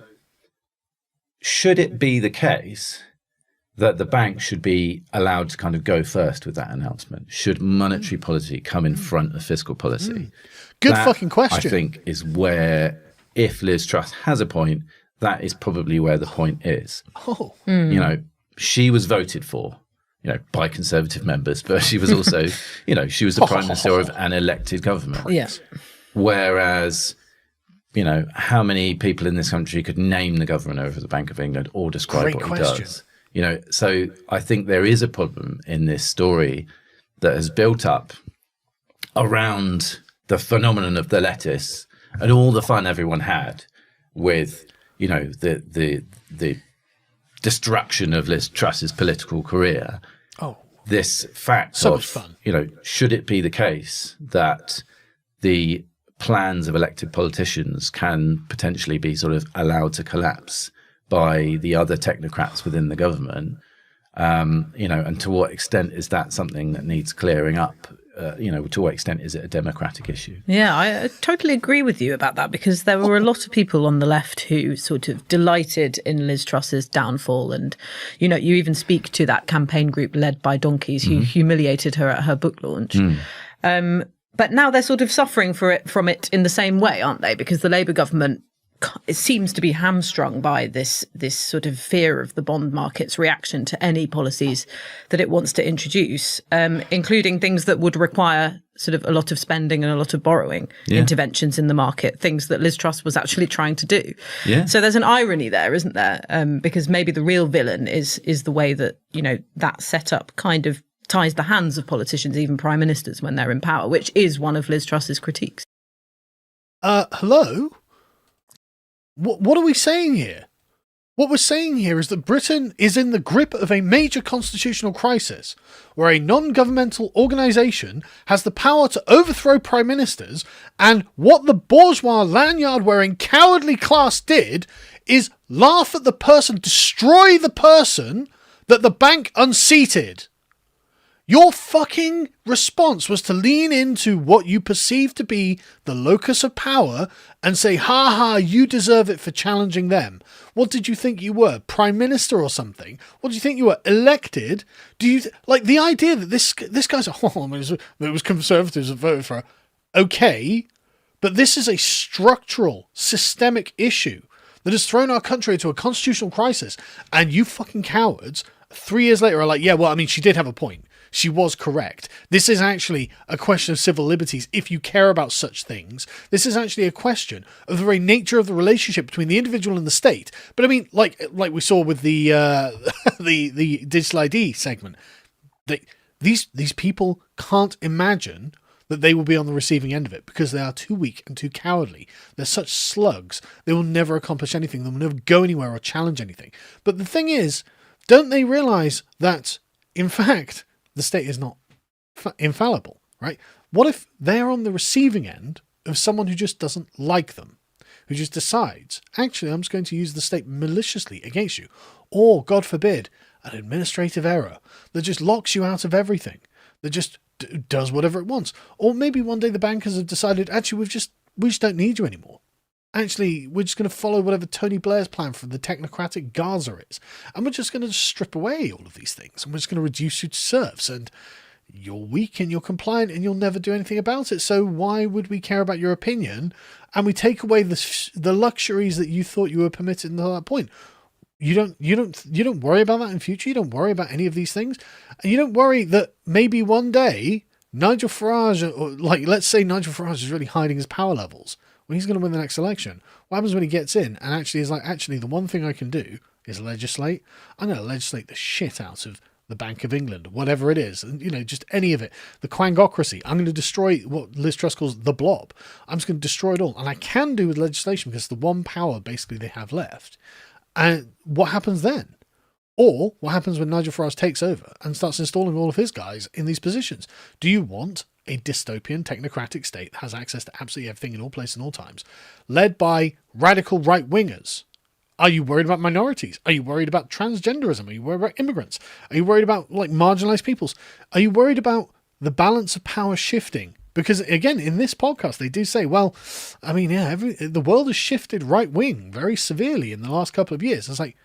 should it be the case that the bank should be allowed to kind of go first with that announcement? Should monetary policy come in front of fiscal policy? Good That, fucking question. I think, is where, if Liz Truss has a point, that is probably where the point is. Oh. You know, she was voted for, you know, by Conservative members, but she was also, you know, she was the Prime Minister of an elected government. Yes. Whereas, you know, how many people in this country could name the governor of the Bank of England or describe Great what question. he does? You know, so I think there is a problem in this story that has built up around the phenomenon of the lettuce and all the fun everyone had with, you know, the destruction of Liz Truss's political career. Oh. This fact So of, much fun. you know, should it be the case that the plans of elected politicians can potentially be sort of allowed to collapse by the other technocrats within the government, you know, and to what extent is that something that needs clearing up? You know, to what extent is it a democratic issue? Yeah, I totally agree with you about that, because there were a lot of people on the left who sort of delighted in Liz Truss's downfall. And, you know, you even speak to that campaign group led by donkeys who humiliated her at her book launch. But now they're sort of suffering from it in the same way, aren't they? Because the Labour government it seems to be hamstrung by this sort of fear of the bond market's reaction to any policies that it wants to introduce, including things that would require sort of a lot of spending and a lot of borrowing, interventions in the market, things that Liz Truss was actually trying to do. Yeah. So there's an irony there, isn't there? Because maybe the real villain is the way that, that setup kind of ties the hands of politicians, even prime ministers, when they're in power, which is one of Liz Truss's critiques. Hello? What are we saying here? What we're saying here is that Britain is in the grip of a major constitutional crisis, where a non-governmental organisation has the power to overthrow prime ministers, and what the bourgeois lanyard-wearing cowardly class did is laugh at the person, destroy the person that the bank unseated. Your fucking response was to lean into what you perceive to be the locus of power and say, ha ha, you deserve it for challenging them. What did you think you were? Prime Minister or something? What do you think you were? Elected? Do you, like, the idea that this guy's, it was Conservatives that voted for her. Okay, but this is a structural, systemic issue that has thrown our country into a constitutional crisis, and you fucking cowards 3 years later are like, yeah, well, I mean, she did have a point. She was correct. This is actually a question of civil liberties. If you care about such things, this is actually a question of the very nature of the relationship between the individual and the state. But I mean, like we saw with the the digital ID segment, these people can't imagine that they will be on the receiving end of it because they are too weak and too cowardly. They're such slugs. They will never accomplish anything. They will never go anywhere or challenge anything. But the thing is, don't they realize that, in fact, the state is not infallible, right? What if they're on the receiving end of someone who just doesn't like them, who just decides, actually, I'm just going to use the state maliciously against you, or, God forbid, an administrative error that just locks you out of everything, that just does whatever it wants. Or maybe one day the bankers have decided, actually, we just don't need you anymore. Actually, we're just going to follow whatever Tony Blair's plan for the technocratic Gaza is. And we're just going to strip away all of these things. And we're just going to reduce you to serfs. And you're weak and you're compliant and you'll never do anything about it. So why would we care about your opinion? And we take away the luxuries that you thought you were permitted until that point. You don't worry about that in future. You don't worry about any of these things. And you don't worry that maybe one day Nigel Farage, or like, let's say Nigel Farage is really hiding his power levels when he's going to win the next election. What happens when he gets in and actually is like, actually, the one thing I can do is legislate. I'm going to legislate the shit out of the Bank of England, whatever it is, and just any of it. The quangocracy. I'm going to destroy what Liz Truss calls the blob. I'm just going to destroy it all. And I can do with legislation because it's the one power basically they have left. And what happens then? Or what happens when Nigel Farage takes over and starts installing all of his guys in these positions? Do you want a dystopian technocratic state that has access to absolutely everything in all places and all times, led by radical right-wingers? Are you worried about minorities? Are you worried about transgenderism? Are you worried about immigrants? Are you worried about like marginalized peoples? Are you worried about the balance of power shifting? Because again, in this podcast, they do say, well, I mean, yeah, the world has shifted right-wing very severely in the last couple of years. It's like,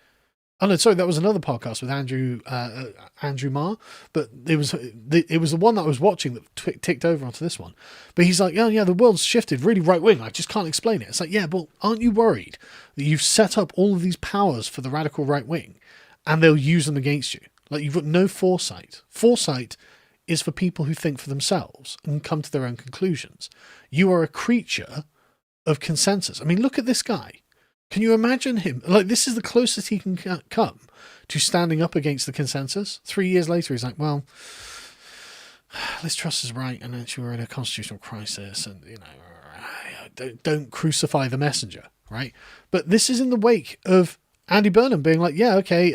oh no, sorry, that was another podcast with Andrew Marr, but it was the one that I was watching that ticked over onto this one. But he's like, yeah, the world's shifted really right wing. I just can't explain it. It's like, yeah, but aren't you worried that you've set up all of these powers for the radical right wing, and they'll use them against you? Like, you've got no foresight. Foresight is for people who think for themselves and come to their own conclusions. You are a creature of consensus. I mean, look at this guy. Can you imagine him? Like, this is the closest he can come to standing up against the consensus. 3 years later, he's like, well, Liz Truss is right, and actually we're in a constitutional crisis, and, don't crucify the messenger, right? But this is in the wake of Andy Burnham being like, yeah, okay,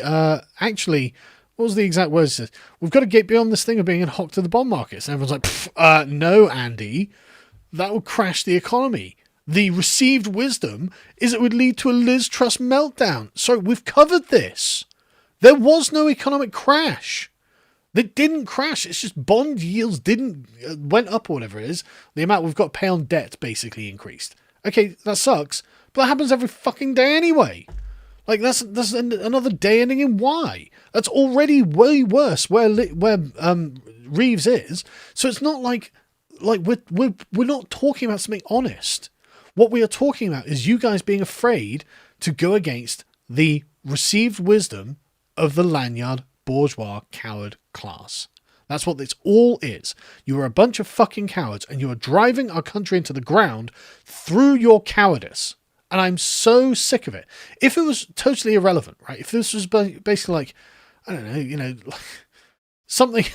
actually, what was the exact words? We've got to get beyond this thing of being a hock to the bond markets. And everyone's like, no, Andy, that would crash the economy. The received wisdom is it would lead to a Liz Truss meltdown. So we've covered this. There was no economic crash. They didn't crash. It's just bond yields went up or whatever it is. The amount we've got to pay on debt basically increased. Okay, that sucks. But that happens every fucking day anyway. Like, that's another day ending in Y. That's already way worse where Reeves is. So it's not like we're not talking about something honest. What we are talking about is you guys being afraid to go against the received wisdom of the lanyard bourgeois coward class. That's what this all is. You are a bunch of fucking cowards, and you are driving our country into the ground through your cowardice. And I'm so sick of it. If it was totally irrelevant, right? If this was basically like, I don't know, you know, something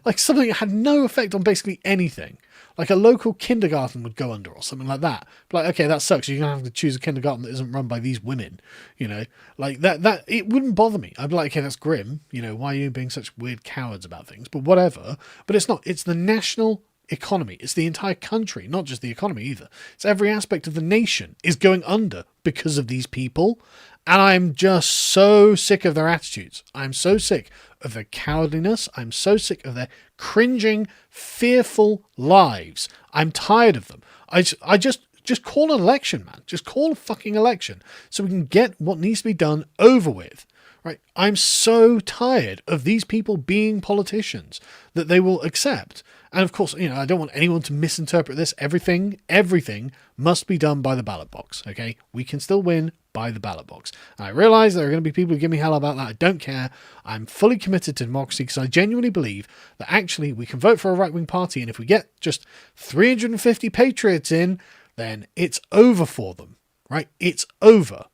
like something that had no effect on basically anything, like a local kindergarten would go under or something like that. But like, okay, that sucks. You're gonna have to choose a kindergarten that isn't run by these women, you know, like that it wouldn't bother me. I'd be like, okay, that's grim. You know, why are you being such weird cowards about things? But whatever. But it's not. It's the national economy. It's the entire country, not just the economy either. It's every aspect of the nation is going under because of these people. And I'm just so sick of their attitudes. I'm so sick of their cowardliness. I'm so sick of their cringing, fearful lives. I'm tired of them. I just call an election, man. Just call a fucking election so we can get what needs to be done over with. Right? I'm so tired of these people being politicians that they will accept. And of course, you know, I don't want anyone to misinterpret this. Everything must be done by the ballot box. Okay? We can still win by the ballot box. And I realize there are going to be people who give me hell about that. I don't care. I'm fully committed to democracy because I genuinely believe that actually we can vote for a right-wing party, and if we get just 350 patriots in, then it's over for them. Right? It's over.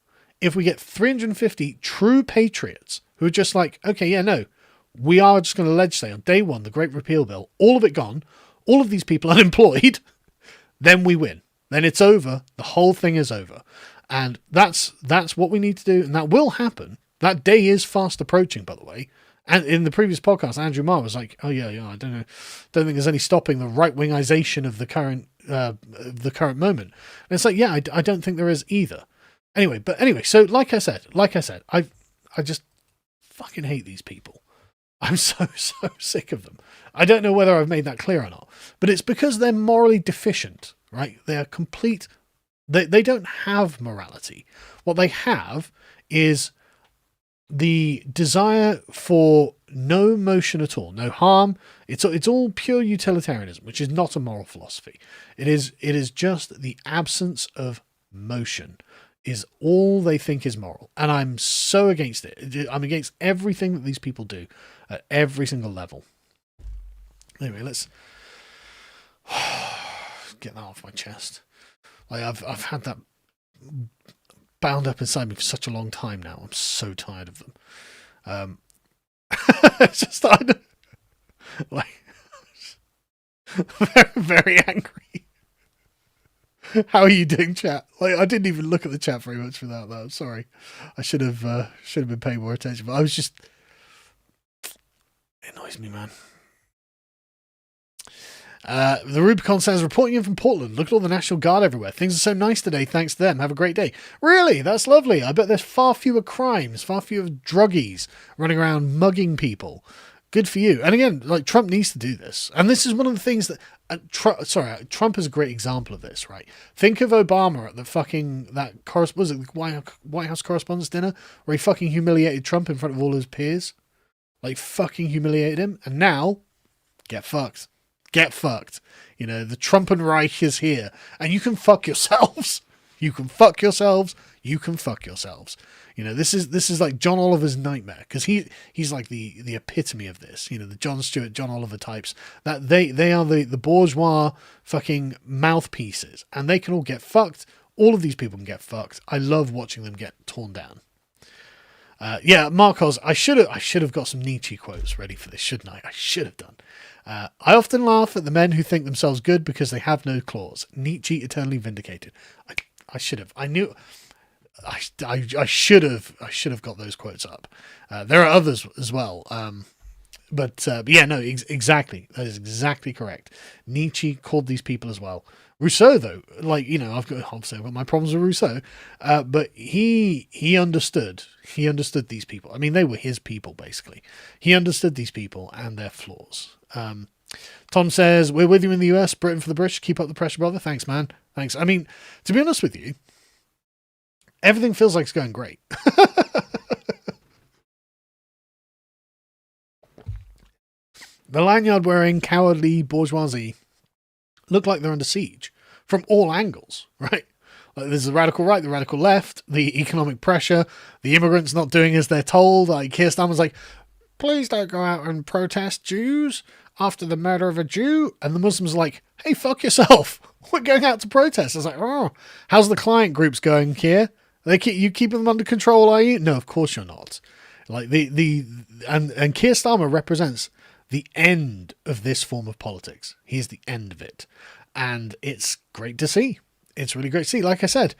If we get 350 true patriots who are just like, okay, yeah, no, we are just going to legislate on day one, the Great Repeal Bill, all of it gone, all of these people unemployed, then we win. Then it's over. The whole thing is over. And that's what we need to do, and that will happen. That day is fast approaching, by the way. And in the previous podcast, Andrew Marr was like, "Oh yeah, I don't think there's any stopping the right-wingization of the current moment." And it's like, yeah, I don't think there is either. Anyway, so like I said, I just fucking hate these people. I'm so sick of them. I don't know whether I've made that clear or not, but it's because they're morally deficient, right? They are complete. They don't have morality. What they have is the desire for no motion at all, no harm. It's all pure utilitarianism, which is not a moral philosophy. It is just the absence of motion is all they think is moral. And I'm so against it. I'm against everything that these people do at every single level. Anyway, let's get that off my chest. Like I've had that bound up inside me for such a long time now. I'm so tired of them. It's just like very, very angry. How are you doing, chat? Like I didn't even look at the chat very much without that. I'm sorry. I should have been paying more attention, but I was just, it annoys me, man. The Rubicon says, reporting in from Portland. Look at all the National Guard everywhere. Things are so nice today, thanks to them. Have a great day. Really? That's lovely. I bet there's far fewer crimes, far fewer druggies running around mugging people. Good for you. And again, like Trump needs to do this. And this is one of the things that Trump is a great example of this, right? Think of Obama at the fucking was it the White House Correspondents' Dinner where he fucking humiliated Trump in front of all his peers, like fucking humiliated him. And now, get fucked. Get fucked. You know, the Trumpenreich is here, and you can fuck yourselves. You can fuck yourselves. You can fuck yourselves. You know, this is like John Oliver's nightmare, because he's like the epitome of this. You know, the Jon Stewart, John Oliver types. That they are the bourgeois fucking mouthpieces, and they can all get fucked. All of these people can get fucked. I love watching them get torn down. Yeah, Marcos, I should have got some Nietzsche quotes ready for this, shouldn't I? I should have done. I often laugh at the men who think themselves good because they have no claws. Nietzsche eternally vindicated. I should have. I knew. I should have got those quotes up. There are others as well. But yeah, no, exactly. That is exactly correct. Nietzsche called these people as well. Rousseau, though, like, you know, I've got my problems with Rousseau, but he understood these people. I mean, they were his people, basically. He understood these people and their flaws. Tom says, we're with you in the US, Britain for the British. Keep up the pressure, brother. Thanks, man. Thanks. I mean, to be honest with you, everything feels like it's going great. The lanyard-wearing, cowardly bourgeoisie look like they're under siege from all angles, right? Like, there's the radical right, the radical left, the economic pressure, the immigrants not doing as they're told. Like, Keir Starmer's like, please don't go out and protest Jews after the murder of a Jew. And the Muslims are like, hey, fuck yourself. We're going out to protest. It's like, oh, how's the client groups going, Keir? You keeping them under control, are you? No, of course you're not. Like, and Keir Starmer represents the end of this form of politics. He's the end of it. And it's great to see. It's really great to see. Like I said,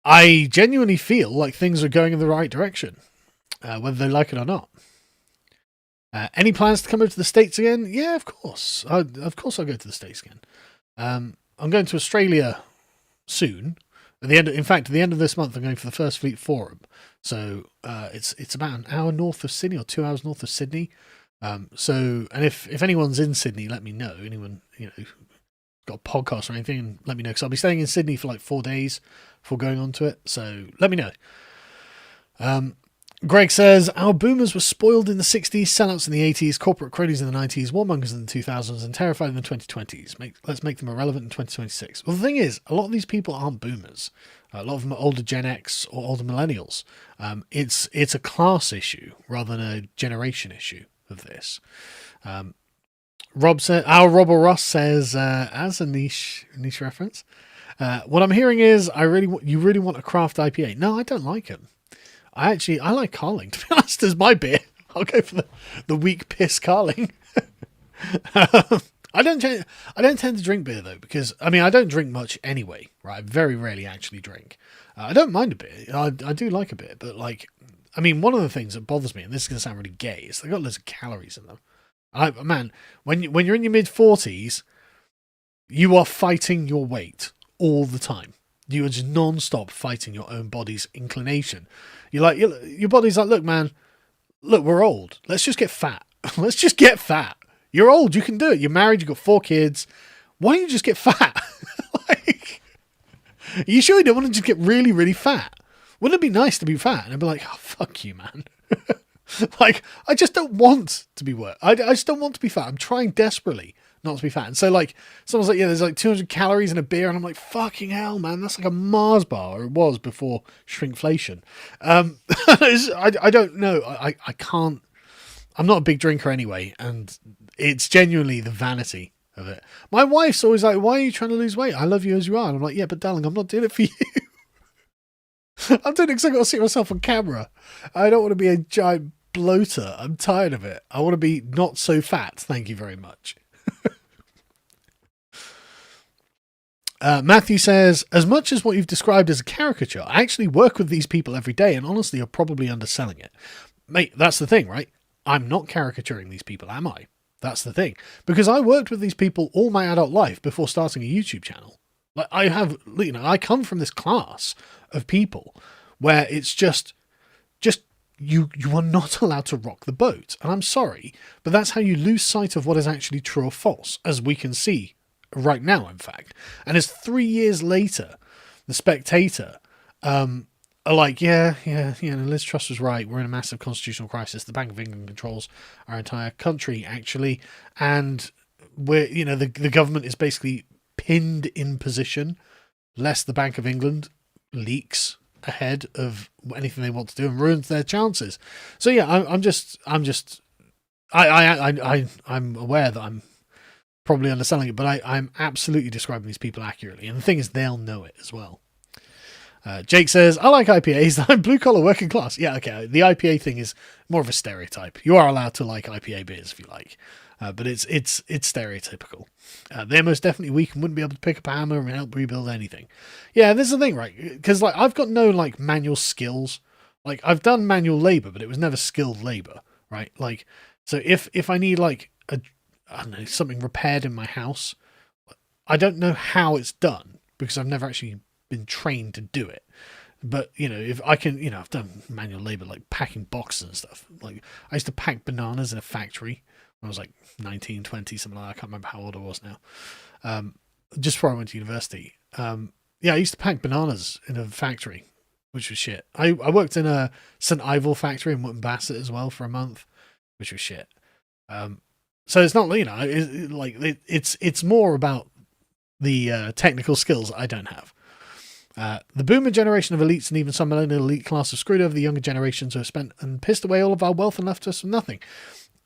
I genuinely feel like things are going in the right direction, whether they like it or not. Any plans to come over to the States again? Yeah, of course. Of course I'll go to the States again. I'm going to Australia soon. At the end of this month, I'm going for the First Fleet Forum. So it's about an hour north of Sydney, or 2 hours north of Sydney. And if anyone's in Sydney, let me know. Anyone got a podcast or anything, let me know, because I'll be staying in Sydney for like 4 days before going on to it. So let me know. Greg says, our boomers were spoiled in the 60s, sellouts in the 80s, corporate cronies in the 90s, warmongers in the 2000s, and terrified in the 2020s. Let's make them irrelevant in 2026. Well, the thing is, a lot of these people aren't boomers. A lot of them are older Gen X or older millennials. It's a class issue rather than a generation issue of this. Our Rob or Ross says, as a niche reference, what I'm hearing is you really want a craft IPA. No, I don't like them. I like Carling, to be honest, as my beer. I'll go for the weak piss Carling. I don't tend to drink beer though, because I don't drink much anyway, right? I very rarely actually drink. I don't mind a beer. I do like a beer, but one of the things that bothers me, and this is going to sound really gay, is they've got loads of calories in them. When you're in your mid-40s, you are fighting your weight all the time. You are just non-stop fighting your own body's inclination. Your body's like, look, man, we're old. Let's just get fat. Let's just get fat. You're old. You can do it. You're married. You've got 4 kids. Why don't you just get fat? You sure you don't want to just get really, really fat? Wouldn't it be nice to be fat? And I'd be like, oh, fuck you, man. I just don't want to be I just don't want to be fat. I'm trying desperately not to be fat. And so someone's like, yeah, there's 200 calories in a beer. And I'm like, fucking hell, man. That's like a Mars bar, or it was before shrinkflation. I don't know. I can't. I'm not a big drinker anyway. And it's genuinely the vanity of it. My wife's always like, why are you trying to lose weight? I love you as you are. And I'm like, yeah, but darling, I'm not doing it for you. I'm doing it because I've got to see myself on camera. I don't want to be a giant bloater. I'm tired of it. I want to be not so fat. Thank you very much. Matthew says, as much as what you've described as a caricature, I actually work with these people every day, and honestly, you're probably underselling it. Mate, that's the thing, right? I'm not caricaturing these people, am I? That's the thing. Because I worked with these people all my adult life before starting a YouTube channel. I come from this class of people where it's just you are not allowed to rock the boat. And I'm sorry, but that's how you lose sight of what is actually true or false, as we can see right now, in fact. And as 3 years later, the Spectator are like, Liz Truss was right. We're in a massive constitutional crisis. The Bank of England controls our entire country, actually. And the government is basically pinned in position, lest the Bank of England leaks ahead of anything they want to do and ruins their chances. So yeah, I'm aware that I'm probably underselling it, but I'm absolutely describing these people accurately. And the thing is, they'll know it as well. Jake says, I like IPAs. I'm blue collar working class. Yeah, okay. The IPA thing is more of a stereotype. You are allowed to like IPA beers if you like. But it's stereotypical. They're most definitely weak and wouldn't be able to pick up a hammer and help rebuild anything. Yeah, this is the thing, right? Because I've got no manual skills. I've done manual labor, but it was never skilled labor, right? So if I need something repaired in my house, I don't know how it's done because I've never actually been trained to do it. But if I can, I've done manual labor like packing boxes and stuff. I used to pack bananas in a factory. I was 19, 20, something like that. I can't remember how old I was now. Just before I went to university. I used to pack bananas in a factory, which was shit. I worked in a St. Ivel factory in Wootton Bassett as well for a month, which was shit. So it's not, it's more about technical skills I don't have. The boomer generation of elites and even some millennial elite class have screwed over the younger generations who have spent and pissed away all of our wealth and left us with nothing.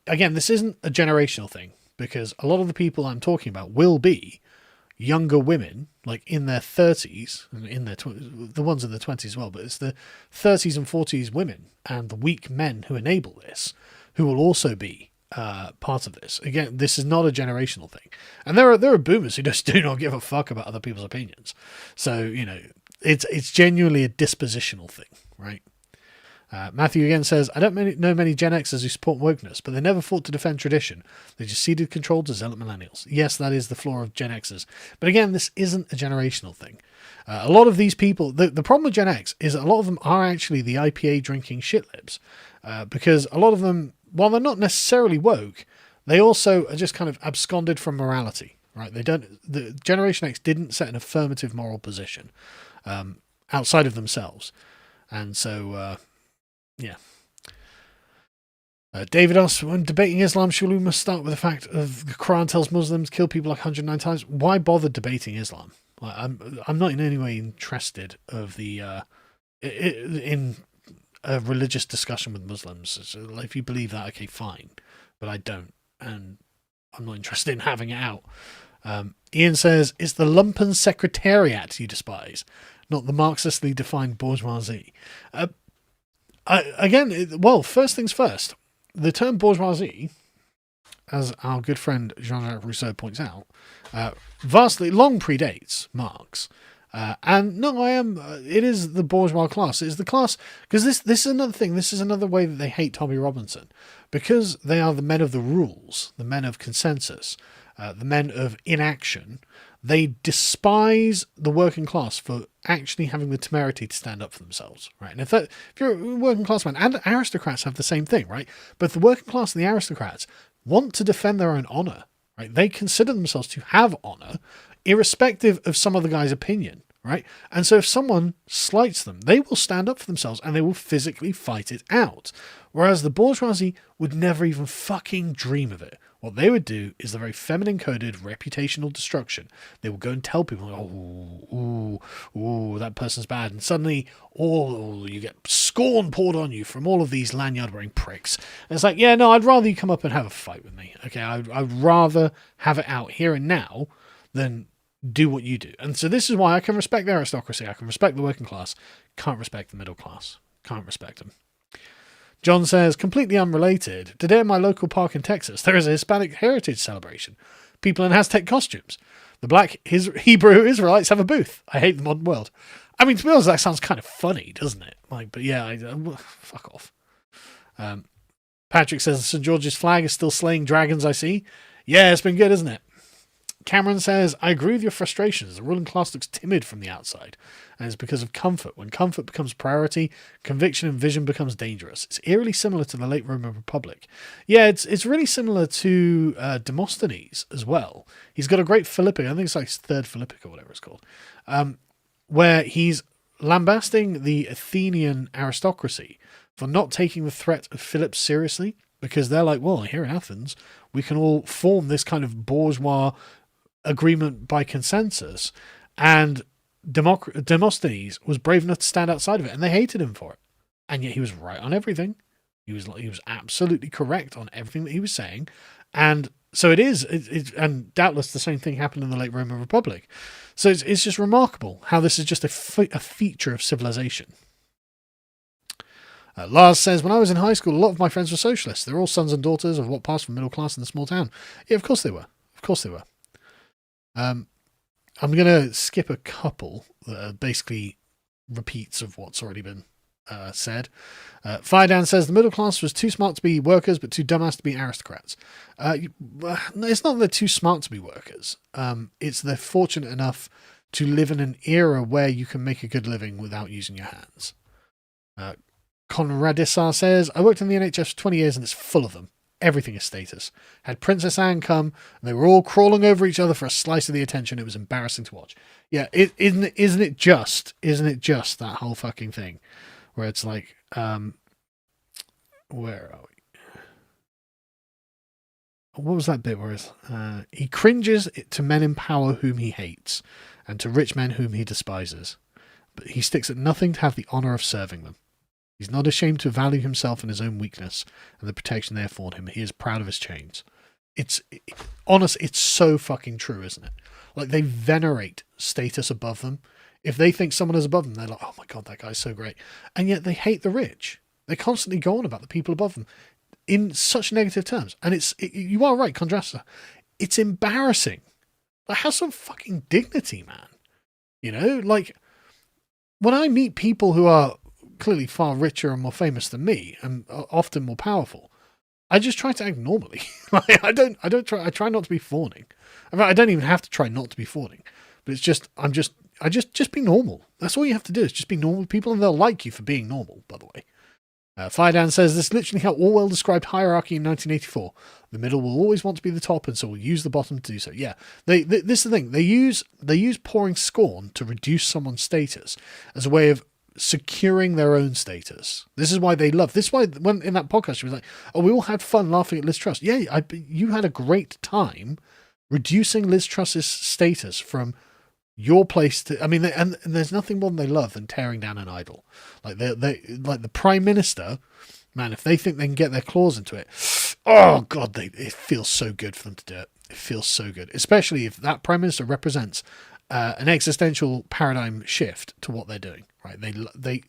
Again, this isn't a generational thing, because a lot of the people I'm talking about will be younger women, like in their 30s, and in their the ones in their 20s as well, but it's the 30s and 40s women and the weak men who enable this, who will also be part of this. Again, this is not a generational thing. And there are boomers who just do not give a fuck about other people's opinions. So, you know, it's genuinely a dispositional thing, right? Matthew again says, I don't know many Gen Xers who support wokeness, but they never fought to defend tradition. They just ceded control to zealot millennials. Yes, that is the flaw of Gen Xers. But again, this isn't a generational thing. A lot of these people, the problem with Gen X is that a lot of them are actually the IPA drinking shitlibs. Because a lot of them, while they're not necessarily woke, they also are just kind of absconded from morality, right? The Generation X didn't set an affirmative moral position outside of themselves. And so, yeah. David asks, when debating Islam, surely we must start with the fact of the Quran tells Muslims kill people like 109 times. Why bother debating Islam? I'm not in any way interested of in a religious discussion with Muslims. So if you believe that, okay, fine. But I don't, and I'm not interested in having it out. Ian says, it's the lumpen secretariat you despise, not the Marxistly defined bourgeoisie. First things first. The term bourgeoisie, as our good friend Jean-Jacques Rousseau points out, vastly long predates Marx. And no, it is the bourgeois class. It is the class, because this is another thing. This is another way that they hate Tommy Robinson, because they are the men of the rules, the men of consensus, the men of inaction. They despise the working class for actually having the temerity to stand up for themselves, right? And if you're a working class man, and aristocrats have the same thing, right? But the working class and the aristocrats want to defend their own honor, right? They consider themselves to have honor, irrespective of some other guy's opinion, right? And so if someone slights them, they will stand up for themselves and they will physically fight it out. Whereas the bourgeoisie would never even fucking dream of it. What they would do is the very feminine-coded reputational destruction. They will go and tell people, that person's bad. And suddenly, you get scorn poured on you from all of these lanyard-wearing pricks. And it's like, yeah, no, I'd rather you come up and have a fight with me. Okay, I'd rather have it out here and now than do what you do. And so this is why I can respect the aristocracy. I can respect the working class. Can't respect the middle class. Can't respect them. John says, completely unrelated, today in my local park in Texas, there is a Hispanic heritage celebration. People in Aztec costumes. The black Hebrew Israelites have a booth. I hate the modern world. I mean, to be honest, that sounds kind of funny, doesn't it? But yeah, fuck off. Patrick says, St. George's flag is still slaying dragons, I see. Yeah, it's been good, isn't it? Cameron says, I agree with your frustrations. The ruling class looks timid from the outside, and it's because of comfort. When comfort becomes priority, conviction and vision becomes dangerous. It's eerily similar to the late Roman Republic. Yeah, it's really similar to Demosthenes as well. He's got a great Philippic, I think it's like his third Philippic or whatever it's called, where he's lambasting the Athenian aristocracy for not taking the threat of Philip seriously, because they're like, well, here in Athens, we can all form this kind of bourgeois agreement by consensus, and Demosthenes was brave enough to stand outside of it, and they hated him for it. And yet he was right on everything. He was absolutely correct on everything that he was saying, and so it is. And doubtless the same thing happened in the late Roman Republic. So it's just remarkable how this is just a feature of civilization. Lars says, when I was in high school, a lot of my friends were socialists. They're all sons and daughters of what passed for middle class in the small town. Yeah, of course they were. Of course they were. I'm going to skip a couple that basically repeats of what's already been said. Firedan says, the middle class was too smart to be workers, but too dumbass to be aristocrats. It's not that they're too smart to be workers. It's they're fortunate enough to live in an era where you can make a good living without using your hands. Conradissar says, I worked in the NHS for 20 years and it's full of them. Everything is status. Had Princess Anne come, and they were all crawling over each other for a slice of the attention. It was embarrassing to watch. Yeah, isn't it just that whole fucking thing, where it's like, where are we? what was that bit where he cringes to men in power whom he hates, and to rich men whom he despises. But he sticks at nothing to have the honour of serving them. He's not ashamed to value himself and his own weakness and the protection they afford him. He is proud of his chains. Honest, it's so fucking true, isn't it? Like, they venerate status above them. If they think someone is above them, they're like, oh my God, that guy's so great. And yet they hate the rich. They constantly go on about the people above them in such negative terms. And you are right, Contrasta. It's embarrassing. Like, have some fucking dignity, man. You know, like, when I meet people who are clearly far richer and more famous than me, and often more powerful, I just try to act normally. Like, I try not to be fawning. In fact, I don't even have to try not to be fawning. But it's just, just be normal. That's all you have to do, is just be normal with people, and they'll like you for being normal, by the way. Firedan says, this is literally how Orwell described hierarchy in 1984. The middle will always want to be the top, and so will use the bottom to do so. Yeah, this is the thing. They use pouring scorn to reduce someone's status as a way of securing their own status. This is why they love. This is why when in that podcast she was like, "Oh, we all had fun laughing at Liz Truss." Yeah, you had a great time reducing Liz Truss's status from your place to. I mean, and there's nothing more than they love than tearing down an idol. Like they like the Prime Minister, man. If they think they can get their claws into it, oh God, it feels so good for them to do it. It feels so good, especially if that Prime Minister represents an existential paradigm shift to what they're doing. Right? They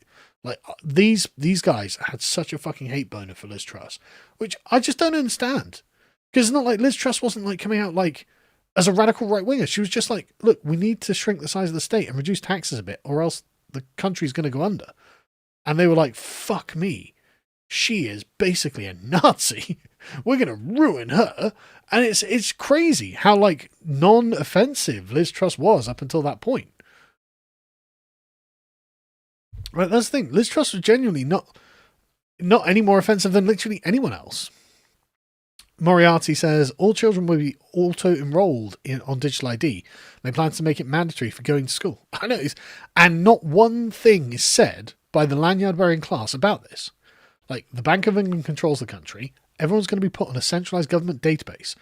like these guys had such a fucking hate boner for Liz Truss, which I just don't understand. Because it's not like Liz Truss wasn't like coming out like as a radical right winger. She was just like, look, we need to shrink the size of the state and reduce taxes a bit, or else the country's going to go under. And they were like, fuck me, she is basically a Nazi. We're going to ruin her. And it's crazy how like non-offensive Liz Truss was up until that point. Right, that's the thing. Liz Truss was genuinely not any more offensive than literally anyone else. Moriarty says, all children will be auto-enrolled on digital ID. They plan to make it mandatory for going to school. I know, and not one thing is said by the lanyard-wearing class about this. Like, the Bank of England controls the country. Everyone's going to be put on a centralised government database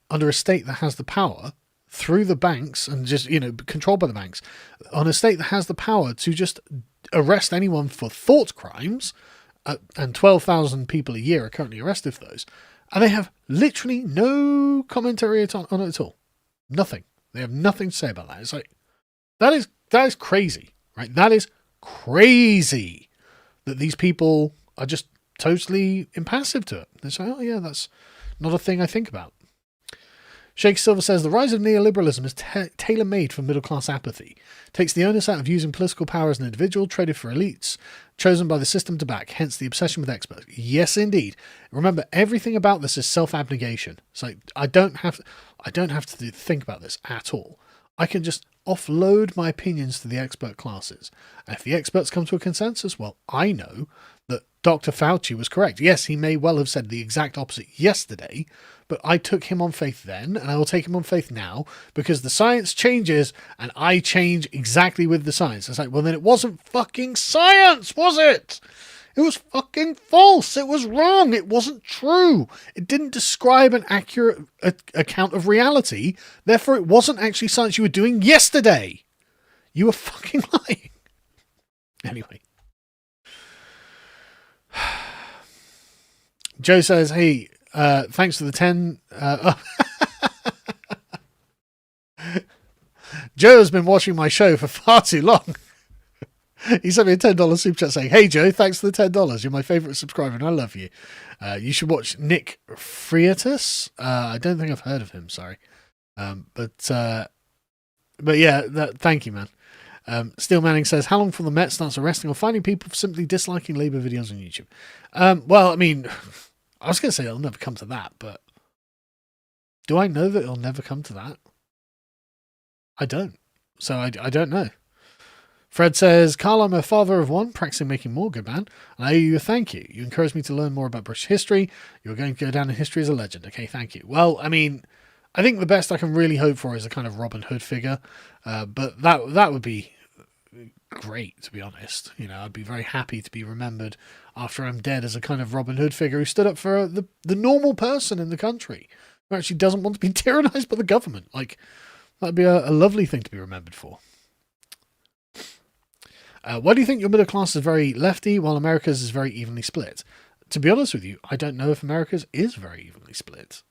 under a state that has the power through the banks and just, controlled by the banks, on a state that has the power to just arrest anyone for thought crimes, and 12,000 people a year are currently arrested for those, and they have literally no commentary on it at all. Nothing. They have nothing to say about that. It's like, that is crazy, right? That is crazy that these people are just totally impassive to it. They say, oh yeah, that's not a thing I think about. Shake Silver says, the rise of neoliberalism is tailor-made for middle-class apathy. Takes the onus out of using political power as an individual, traded for elites, chosen by the system to back, hence the obsession with experts. Yes, indeed. Remember, everything about this is self-abnegation. It's like, I don't have to think about this at all. I can just offload my opinions to the expert classes. And if the experts come to a consensus, well, I know that Dr. Fauci was correct. Yes, he may well have said the exact opposite yesterday, but I took him on faith then, and I will take him on faith now, because the science changes, and I change exactly with the science. It's like, well, then it wasn't fucking science, was it? It was fucking false. It was wrong. It wasn't true. It didn't describe an accurate account of reality. Therefore, it wasn't actually science you were doing yesterday. You were fucking lying. Anyway. Joe says, hey, thanks for the 10... Joe has been watching my show for far too long. He sent me a $10 super chat saying, hey Joe, thanks for the $10. You're my favourite subscriber and I love you. You should watch Nick Freitas. I don't think I've heard of him, sorry. But yeah, thank you, man. Steel Manning says, how long before the Met starts arresting or finding people for simply disliking Labour videos on YouTube? Well, I mean, I was going to say it'll never come to that, but do I know that it'll never come to that? I don't. So I don't know. Fred says, Carl, I'm a father of one, practicing making more, good man. And I owe you a thank you. You encouraged me to learn more about British history. You're going to go down in history as a legend. Okay, thank you. Well, I mean, I think the best I can really hope for is a kind of Robin Hood figure. But that would be great, to be honest. I'd be very happy to be remembered after I'm dead as a kind of Robin Hood figure who stood up for the normal person in the country. who actually doesn't want to be tyrannized by the government. Like, that'd be a lovely thing to be remembered for. Why do you think your middle class is very lefty while America's is very evenly split? To be honest with you, I don't know if America's is very evenly split.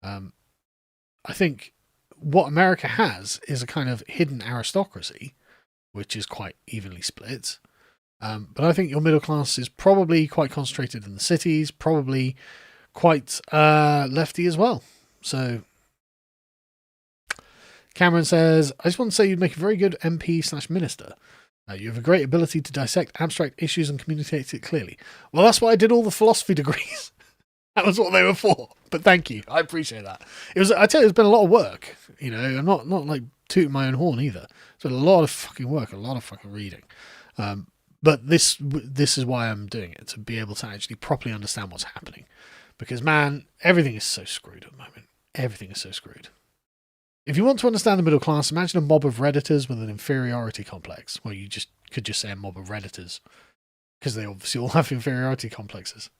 I think what America has is a kind of hidden aristocracy, which is quite evenly split. But I think your middle class is probably quite concentrated in the cities, probably quite lefty as well. So Cameron says, I just want to say you'd make a very good MP/minister. You have a great ability to dissect abstract issues and communicate it clearly. Well, that's why I did all the philosophy degrees. That was what they were for. But thank you. I appreciate that. I tell you, it's been a lot of work. You know, I'm not like tooting my own horn either. It's been a lot of fucking work, a lot of fucking reading. But this is why I'm doing it, to be able to actually properly understand what's happening. Because, man, everything is so screwed at the moment. Everything is so screwed. If you want to understand the middle class, imagine a mob of Redditors with an inferiority complex. Well, you could just say a mob of Redditors, because they obviously all have inferiority complexes.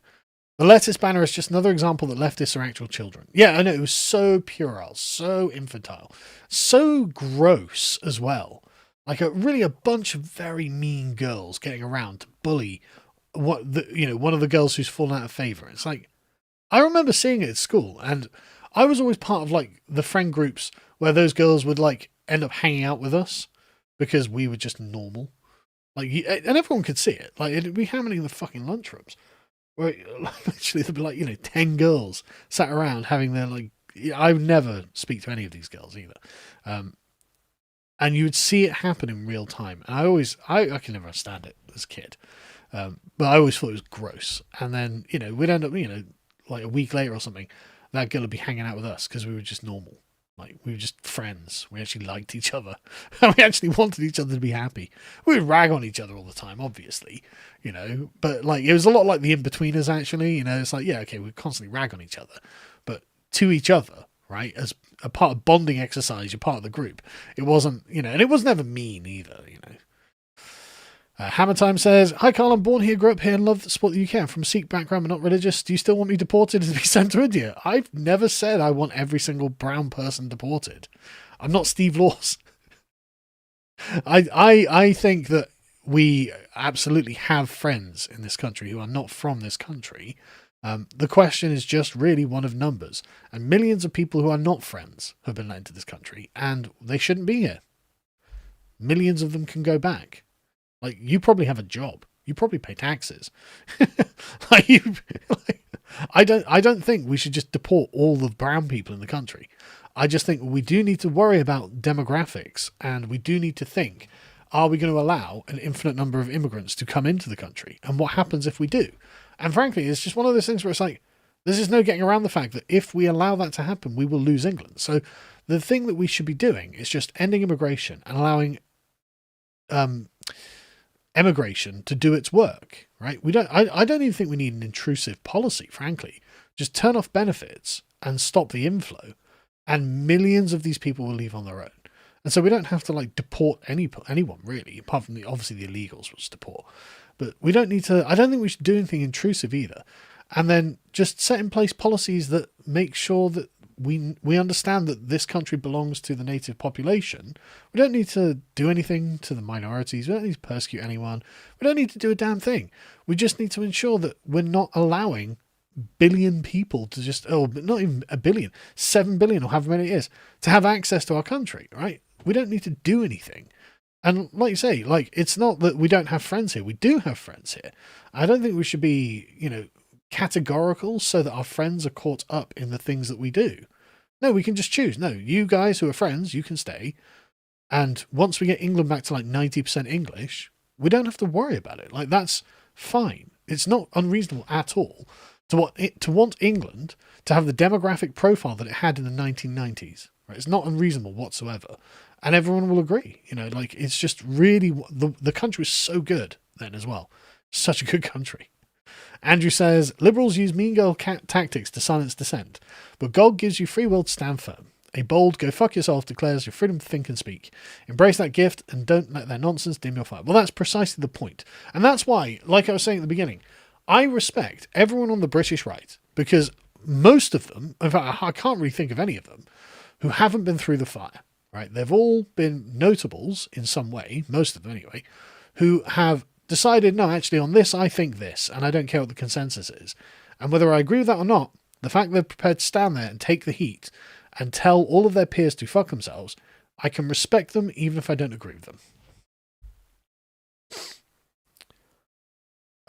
The leftist banner is just another example that leftists are actual children. Yeah, I know, it was so puerile, so infantile, so gross as well. Like really a bunch of very mean girls getting around to bully one of the girls who's fallen out of favour. It's like, I remember seeing it at school, and I was always part of like the friend groups where those girls would like end up hanging out with us because we were just normal. Like, and everyone could see it. Like, it'd be happening in the fucking lunchrooms where literally there'd be like, 10 girls sat around having their like, I would never speak to any of these girls either. And you would see it happen in real time. And I can never understand it as a kid. But I always thought it was gross. And then, we'd end up, like a week later or something, that girl would be hanging out with us because we were just normal. Like, we were just friends. We actually liked each other. And we actually wanted each other to be happy. We would rag on each other all the time, obviously, But, like, it was a lot like the In-Betweeners, actually. It's like, yeah, okay, we constantly rag on each other. But to each other, right, as a part of bonding exercise, you're part of the group. It wasn't, and it was never mean either, Hammer Time says, hi Carl, I'm born here, grew up here and love the sport the UK. I'm from a Sikh background but not religious. Do you still want me deported and to be sent to India? I've never said I want every single brown person deported. I'm not Steve Laws. I think that we absolutely have friends in this country who are not from this country. The question is just really one of numbers. And millions of people who are not friends have been let into this country and they shouldn't be here. Millions of them can go back. Like, you probably have a job. You probably pay taxes. I don't think we should just deport all the brown people in the country. I just think we do need to worry about demographics, and we do need to think, are we going to allow an infinite number of immigrants to come into the country? And what happens if we do? And frankly, it's just one of those things where it's like, there's just no getting around the fact that if we allow that to happen, we will lose England. So the thing that we should be doing is just ending immigration and allowing emigration to do its work, right? I don't even think we need an intrusive policy, frankly. Just turn off benefits and stop the inflow, and millions of these people will leave on their own. And so we don't have to like deport anyone really, apart from obviously the illegals we'll deport. But we don't need to, I don't think we should do anything intrusive either. And then just set in place policies that make sure that we understand that this country belongs to the native population. We don't need to do anything to the minorities. We don't need to persecute anyone. We don't need to do a damn thing. We just need to ensure that we're not allowing billion people to just, not even a billion, 7 billion or however many it is, to have access to our country, right? We don't need to do anything. And like you say, like, it's not that we don't have friends here. We do have friends here. I don't think we should be, categorical so that our friends are caught up in the things that we do. No, we can just choose. No, you guys who are friends, you can stay. And once we get England back to like 90% English, we don't have to worry about it. Like, that's fine. It's not unreasonable at all to want England to have the demographic profile that it had in the 1990s. Right? It's not unreasonable whatsoever. And everyone will agree. It's just really, the country was so good then as well. Such a good country. Andrew says, liberals use mean girl tactics to silence dissent, but God gives you free will to stand firm. A bold go fuck yourself declares your freedom to think and speak. Embrace that gift and don't let their nonsense dim your fire. Well, that's precisely the point. And that's why, like I was saying at the beginning, I respect everyone on the British right, because most of them, in fact, I can't really think of any of them, who haven't been through the fire, right? They've all been notables in some way, most of them anyway, who have decided, no, actually on this, I think this, and I don't care what the consensus is. And whether I agree with that or not, the fact they're prepared to stand there and take the heat and tell all of their peers to fuck themselves, I can respect them even if I don't agree with them.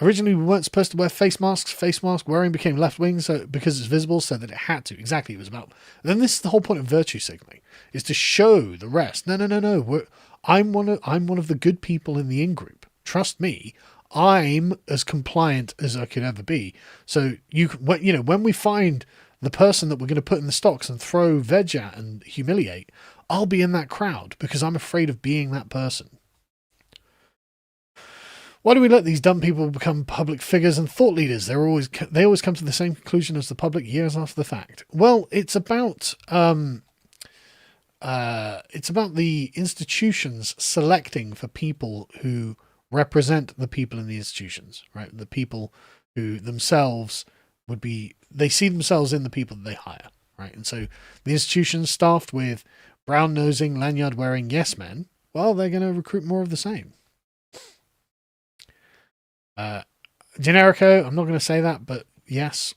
Originally, we weren't supposed to wear face masks. Face mask wearing became left-wing because it's visible, so that it had to. Exactly, it was about... Then this is the whole point of virtue signaling, is to show the rest. No. I'm one of the good people in the in-group. Trust me, I'm as compliant as I could ever be. So, when we find the person that we're going to put in the stocks and throw veg at and humiliate, I'll be in that crowd because I'm afraid of being that person. Why do we let these dumb people become public figures and thought leaders? They always come to the same conclusion as the public years after the fact. Well, it's about the institutions selecting for people who represent the people in the institutions, right? The people who themselves they see themselves in the people that they hire, right? And so the institutions staffed with brown-nosing, lanyard-wearing yes men, well, they're going to recruit more of the same. Generico, I'm not going to say that, but yes.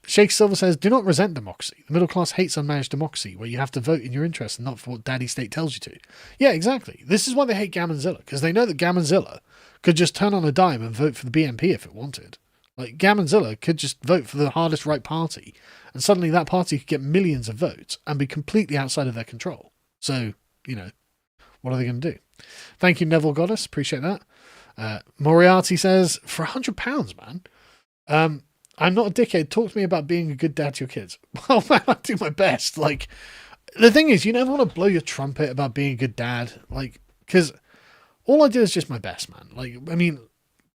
Shake Silver says, do not resent democracy. The middle class hates unmanaged democracy, where you have to vote in your interest and not for what Daddy State tells you to. Yeah, exactly. This is why they hate Gammonzilla, because they know that Gammonzilla could just turn on a dime and vote for the BNP if it wanted. Like, Gammonzilla could just vote for the hardest right party, and suddenly that party could get millions of votes and be completely outside of their control. So, what are they going to do? Thank you, Neville Goddess. Appreciate that. Moriarty says, for £100, man. I'm not a dickhead. Talk to me about being a good dad to your kids. Well, man, I do my best. Like, the thing is, you never want to blow your trumpet about being a good dad. Like, because all I do is just my best, man. Like, I mean,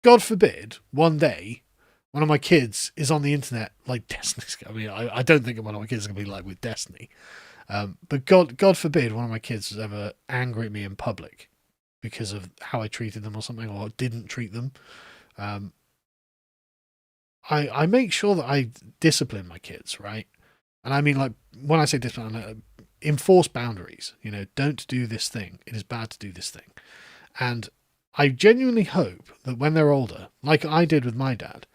God forbid, one day, one of my kids is on the internet like Destiny's. I mean, I don't think one of my kids is going to be like with Destiny. But God forbid one of my kids was ever angry at me in public because of how I treated them or something, or didn't treat them. I make sure that I discipline my kids, right? And I mean, like, when I say discipline, I enforce boundaries. Don't do this thing. It is bad to do this thing. And I genuinely hope that when they're older, like I did with my dad,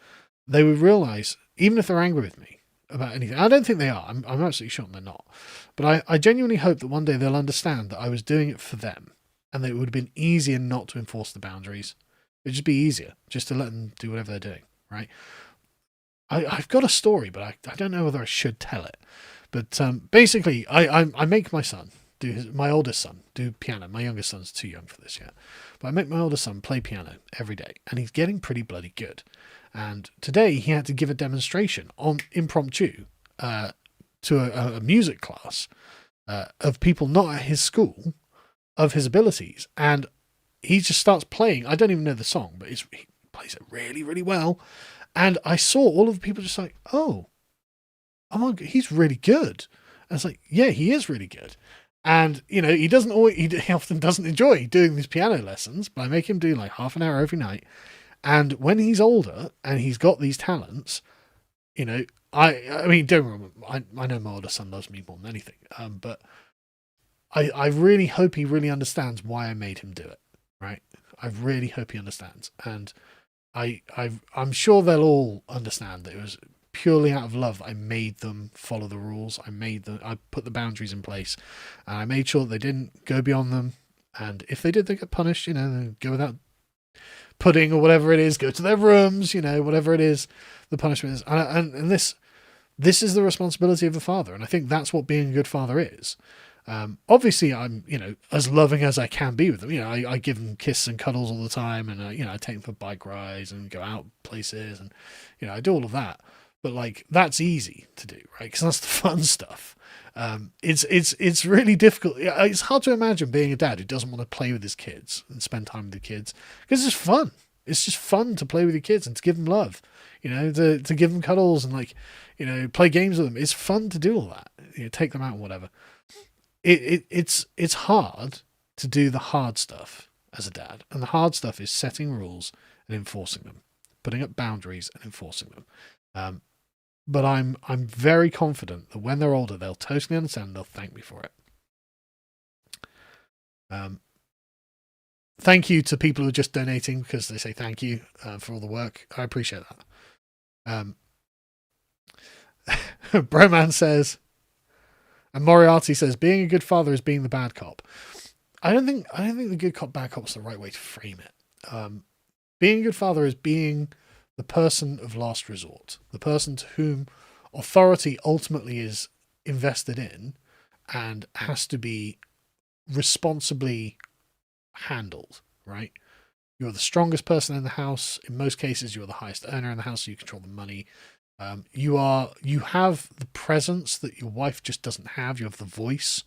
they would realize, even if they're angry with me about anything, I don't think they are. I'm absolutely sure they're not. But I genuinely hope that one day they'll understand that I was doing it for them, and that it would have been easier not to enforce the boundaries. It'd just be easier just to let them do whatever they're doing, right? I've got a story, but I don't know whether I should tell it. But basically, I make my son my oldest son do piano. My youngest son's too young for this yet. But I make my oldest son play piano every day, and he's getting pretty bloody good. And today he had to give a demonstration on impromptu to a music class of people not at his school, of his abilities. And he just starts playing. I don't even know the song, but he plays it really, really well. And I saw all of the people just like, oh my God, he's really good. And it's like, yeah, he is really good. And, he he often doesn't enjoy doing these piano lessons, but I make him do like half an hour every night. And when he's older and he's got these talents, I mean, don't remember, I know my older son loves me more than anything. But I really hope he really understands why I made him do it. Right. I really hope he understands. And I'm sure they'll all understand that it was purely out of love that I made them follow the rules. I put the boundaries in place, and I made sure that they didn't go beyond them. And if they did, they get punished. They go without pudding or whatever it is. Go to their rooms. Whatever it is, the punishment is. And this is the responsibility of a father. And I think that's what being a good father is. Obviously I'm, as loving as I can be with them. I give them kisses and cuddles all the time, and I take them for bike rides and go out places, and I do all of that. But like, that's easy to do, right? Because that's the fun stuff. It's really difficult. It's hard to imagine being a dad who doesn't want to play with his kids and spend time with the kids, because it's fun. It's just fun to play with your kids and to give them love, to give them cuddles and play games with them. It's fun to do all that. Take them out and whatever. It's hard to do the hard stuff as a dad, and the hard stuff is setting rules and enforcing them. putting up boundaries and enforcing them. But I'm very confident that when they're older, they'll totally understand and they'll thank me for it. Thank you to people who are just donating because they say thank you for all the work. I appreciate that. Broman says, and Moriarty says, being a good father is being the bad cop. I don't think the good cop, bad cop is the right way to frame it. Being a good father is being the person of last resort, the person to whom authority ultimately is invested in and has to be responsibly handled, right? You're the strongest person in the house. In most cases, you're the highest earner in the house, so you control the money. You have the presence that your wife just doesn't have. You have the voice.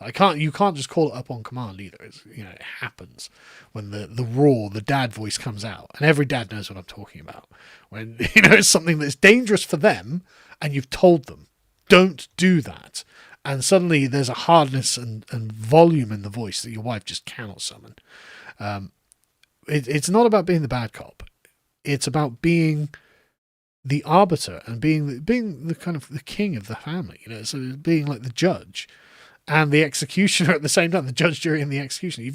You can't just call it up on command either. It happens when the dad voice comes out, and every dad knows what I'm talking about. When it's something that's dangerous for them, and you've told them, don't do that, and suddenly there's a hardness and volume in the voice that your wife just cannot summon. It's not about being the bad cop. It's about being the arbiter and being the kind of the king of the family. So being like the judge and the executioner at the same time, the judge, jury, and the executioner.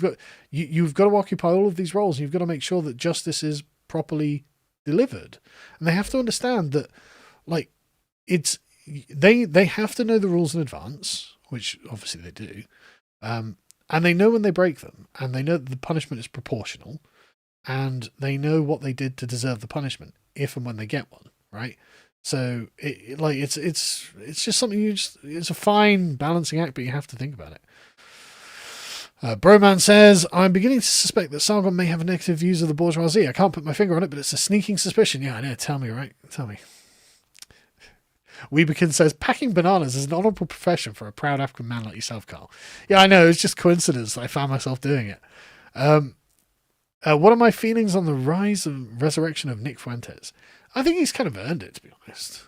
You've got to occupy all of these roles, and you've got to make sure that justice is properly delivered. And they have to understand that, like, they have to know the rules in advance, which obviously they do, and they know when they break them, and they know that the punishment is proportional, and they know what they did to deserve the punishment if and when they get one, right? So it's just something it's a fine balancing act, but you have to think about it. Broman says, I'm beginning to suspect that Sargon may have negative views of the bourgeoisie. I can't put my finger on it, but it's a sneaking suspicion. Yeah, I know. Tell me, right? Tell me. Weebekin says, packing bananas is an honourable profession for a proud African man like yourself, Carl. Yeah, I know. It's just coincidence that I found myself doing it. What are my feelings on the rise and resurrection of Nick Fuentes? I think he's kind of earned it, to be honest.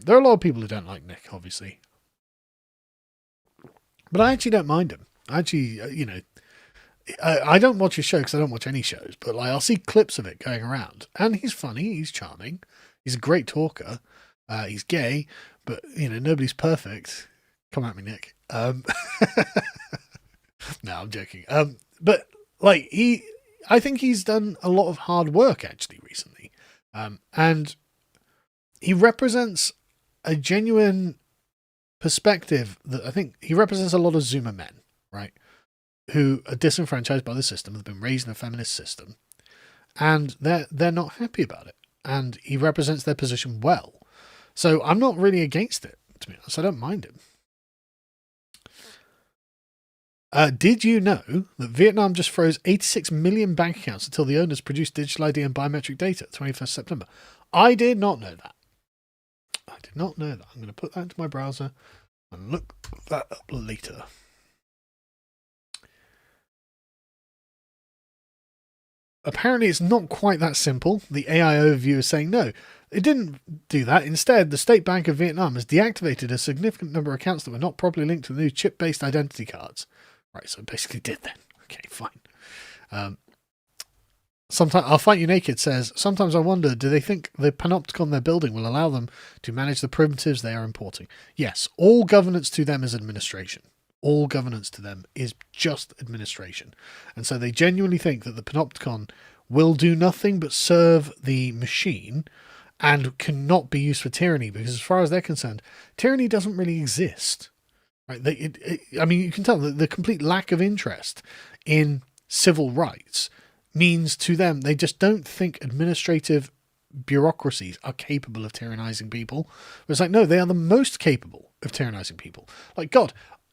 There are a lot of people who don't like Nick, obviously. But I actually don't mind him. I don't watch his show because I don't watch any shows, but I'll see clips of it going around. And he's funny, he's charming, he's a great talker, he's gay, but, nobody's perfect. Come at me, Nick. No, I'm joking. But, I think he's done a lot of hard work, actually, recently. And he represents a genuine perspective that I think he represents a lot of Zoomer men, right? Who are disenfranchised by the system, have been raised in a feminist system, and they're not happy about it. And he represents their position well. So I'm not really against it, to be honest. I don't mind him. Did you know that Vietnam just froze 86 million bank accounts until the owners produced digital ID and biometric data 21st September? I did not know that. I'm going to put that into my browser and look that up later. Apparently, it's not quite that simple. The AI overview is saying no, it didn't do that. Instead, the State Bank of Vietnam has deactivated a significant number of accounts that were not properly linked to the new chip-based identity cards. Right, so it basically did then. Okay, fine. Sometimes I'll Fight You Naked says, sometimes I wonder, do they think the panopticon they're building will allow them to manage the primitives they are importing? Yes, all governance to them is administration. All governance to them is just administration. And so they genuinely think that the panopticon will do nothing but serve the machine and cannot be used for tyranny, because as far as they're concerned, tyranny doesn't really exist. Right? You can tell that the complete lack of interest in civil rights means to them they just don't think administrative bureaucracies are capable of tyrannizing people. It's no, they are the most capable of tyrannizing people. God,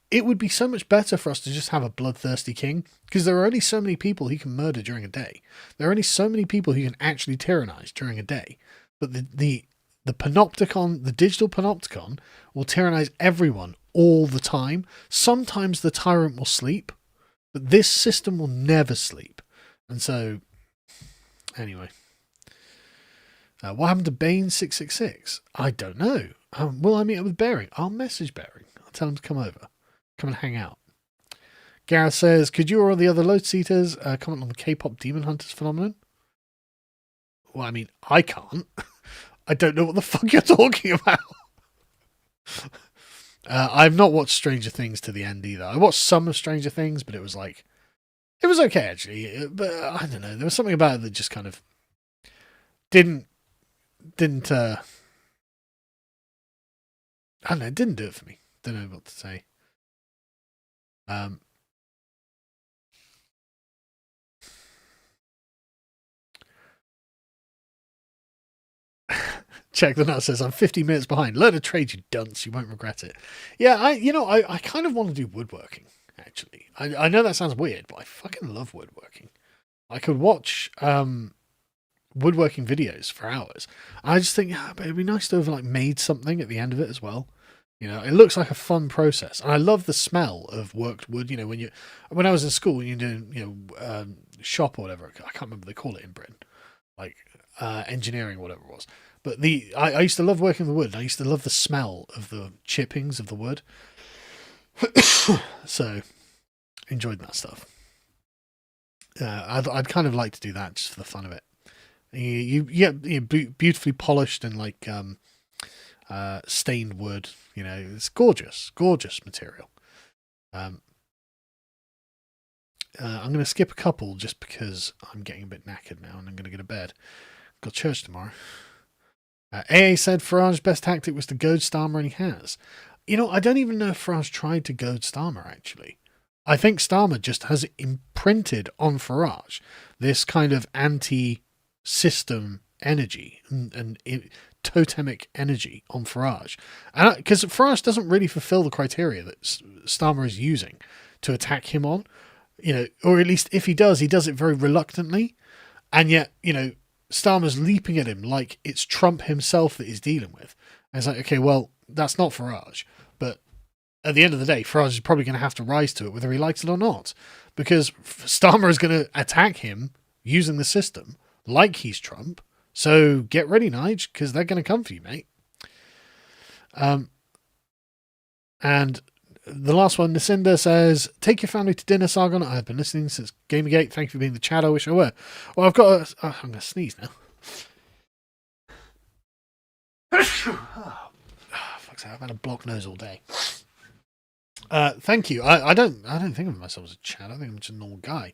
it would be so much better for us to just have a bloodthirsty king, because there are only so many people he can murder during a day. There are only so many people he can actually tyrannize during a day. But the panopticon, the digital panopticon, will tyrannize everyone all the time. Sometimes the tyrant will sleep, but this system will never sleep. And so, anyway. What happened to Bane666? I don't know. Will I meet up with Bering? I'll message Bering. I'll tell him to come over. Come and hang out. Gareth says, could you or the other Lotus Eaters comment on the K-pop Demon Hunters phenomenon? well, I mean, I can't. I don't know what the fuck you're talking about. I've not watched Stranger Things to the end either. I watched some of Stranger Things, but it was okay actually. But I don't know. There was something about it that just kind of didn't. I don't know. It didn't do it for me. Don't know what to say. Check the Nut says, I'm 50 minutes behind. Learn a trade, you dunce. You won't regret it. Yeah, I kind of want to do woodworking, actually. I know that sounds weird, but I fucking love woodworking. I could watch woodworking videos for hours. I just think, but it'd be nice to have made something at the end of it as well. It looks like a fun process, and I love the smell of worked wood. When I was in school, and you're doing shop or whatever. I can't remember what they call it in Britain, engineering or whatever it was. But I used to love working the wood. I used to love the smell of the chippings of the wood. So enjoyed that stuff. I'd kind of like to do that just for the fun of it. You beautifully polished and stained wood. It's gorgeous material. I'm going to skip a couple just because I'm getting a bit knackered now and I'm going to go to bed. Got church tomorrow. AA said Farage's best tactic was to goad Starmer, and he has. I don't even know if Farage tried to goad Starmer, actually. I think Starmer just has imprinted on Farage this kind of anti-system energy and totemic energy on Farage. And because Farage doesn't really fulfill the criteria that Starmer is using to attack him on, or at least if he does it very reluctantly. And yet, Starmer's leaping at him like it's Trump himself that he's dealing with. And it's like, okay, well, that's not Farage. But at the end of the day, Farage is probably going to have to rise to it whether he likes it or not. Because Starmer is going to attack him using the system like he's Trump. So get ready, Nige, because they're going to come for you, mate. And the last one, Nacinda says, take your family to dinner, Sargon. I've been listening since Gamergate. Thank you for being the chat. I wish I were. Well, I've got I'm going to sneeze now. Fuck's sake, I've had a blocked nose all day. Thank you. I don't think of myself as a chat. I think I'm just a normal guy.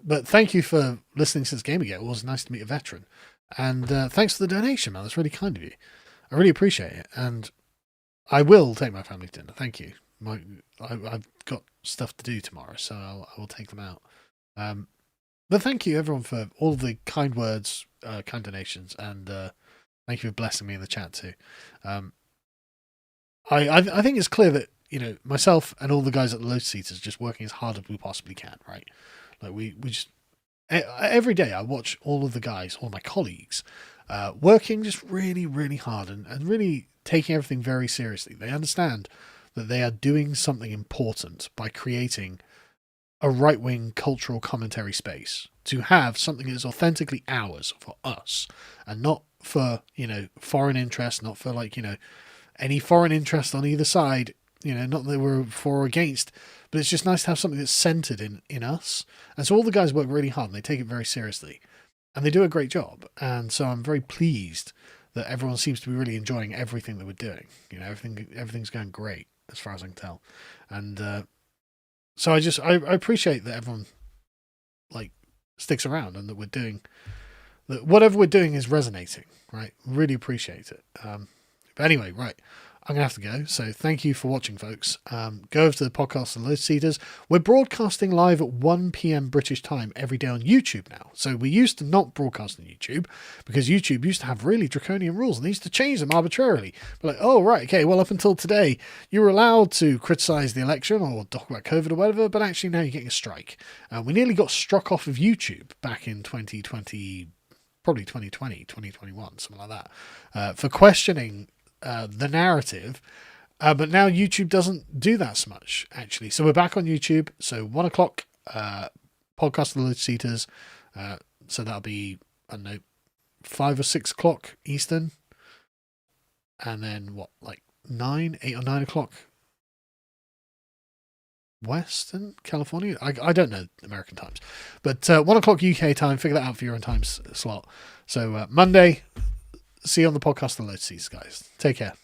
But thank you for listening since Gamergate. It was nice to meet a veteran. And thanks for the donation, man. That's really kind of you. I really appreciate it. And I will take my family to dinner. Thank you. I've got stuff to do tomorrow, so I will take them out. But thank you, everyone, for all the kind words, kind donations, and thank you for blessing me in the chat too. I think it's clear that myself and all the guys at the Lotus Eaters are just working as hard as we possibly can, right? We just every day I watch all of the guys, all my colleagues, working just really, really hard and really taking everything very seriously. They understand that they are doing something important by creating a right-wing cultural commentary space to have something that is authentically ours for us and not for, foreign interest, not for any foreign interest on either side, not that we're for or against, but it's just nice to have something that's centered in us. And so all the guys work really hard and they take it very seriously and they do a great job. And so I'm very pleased that everyone seems to be really enjoying everything that we're doing. Everything's going great as far as I can tell. And so I appreciate that everyone sticks around and that we're doing that. Whatever we're doing is resonating, right? Really appreciate it. But anyway, right. I'm going to have to go. So thank you for watching, folks. Go over to the podcast and Lotus Eaters. We're broadcasting live at 1 p.m. British time every day on YouTube now. So we used to not broadcast on YouTube because YouTube used to have really draconian rules and they used to change them arbitrarily. But oh, right, okay, well, up until today, you were allowed to criticize the election or talk about COVID or whatever, but actually now you're getting a strike. We nearly got struck off of YouTube back in 2020, probably 2020, 2021, something like that, for questioning the narrative, but now YouTube doesn't do that so much, actually. So we're back on YouTube. So 1 o'clock, podcast of the Lotus Eaters. So that'll be, I don't know, 5 or 6 o'clock Eastern. And then 8 or 9 o'clock Western California. I don't know American times, but 1 o'clock UK time. Figure that out for your own time slot. So Monday, see you on the podcast. The Lotus Seas, guys. Take care.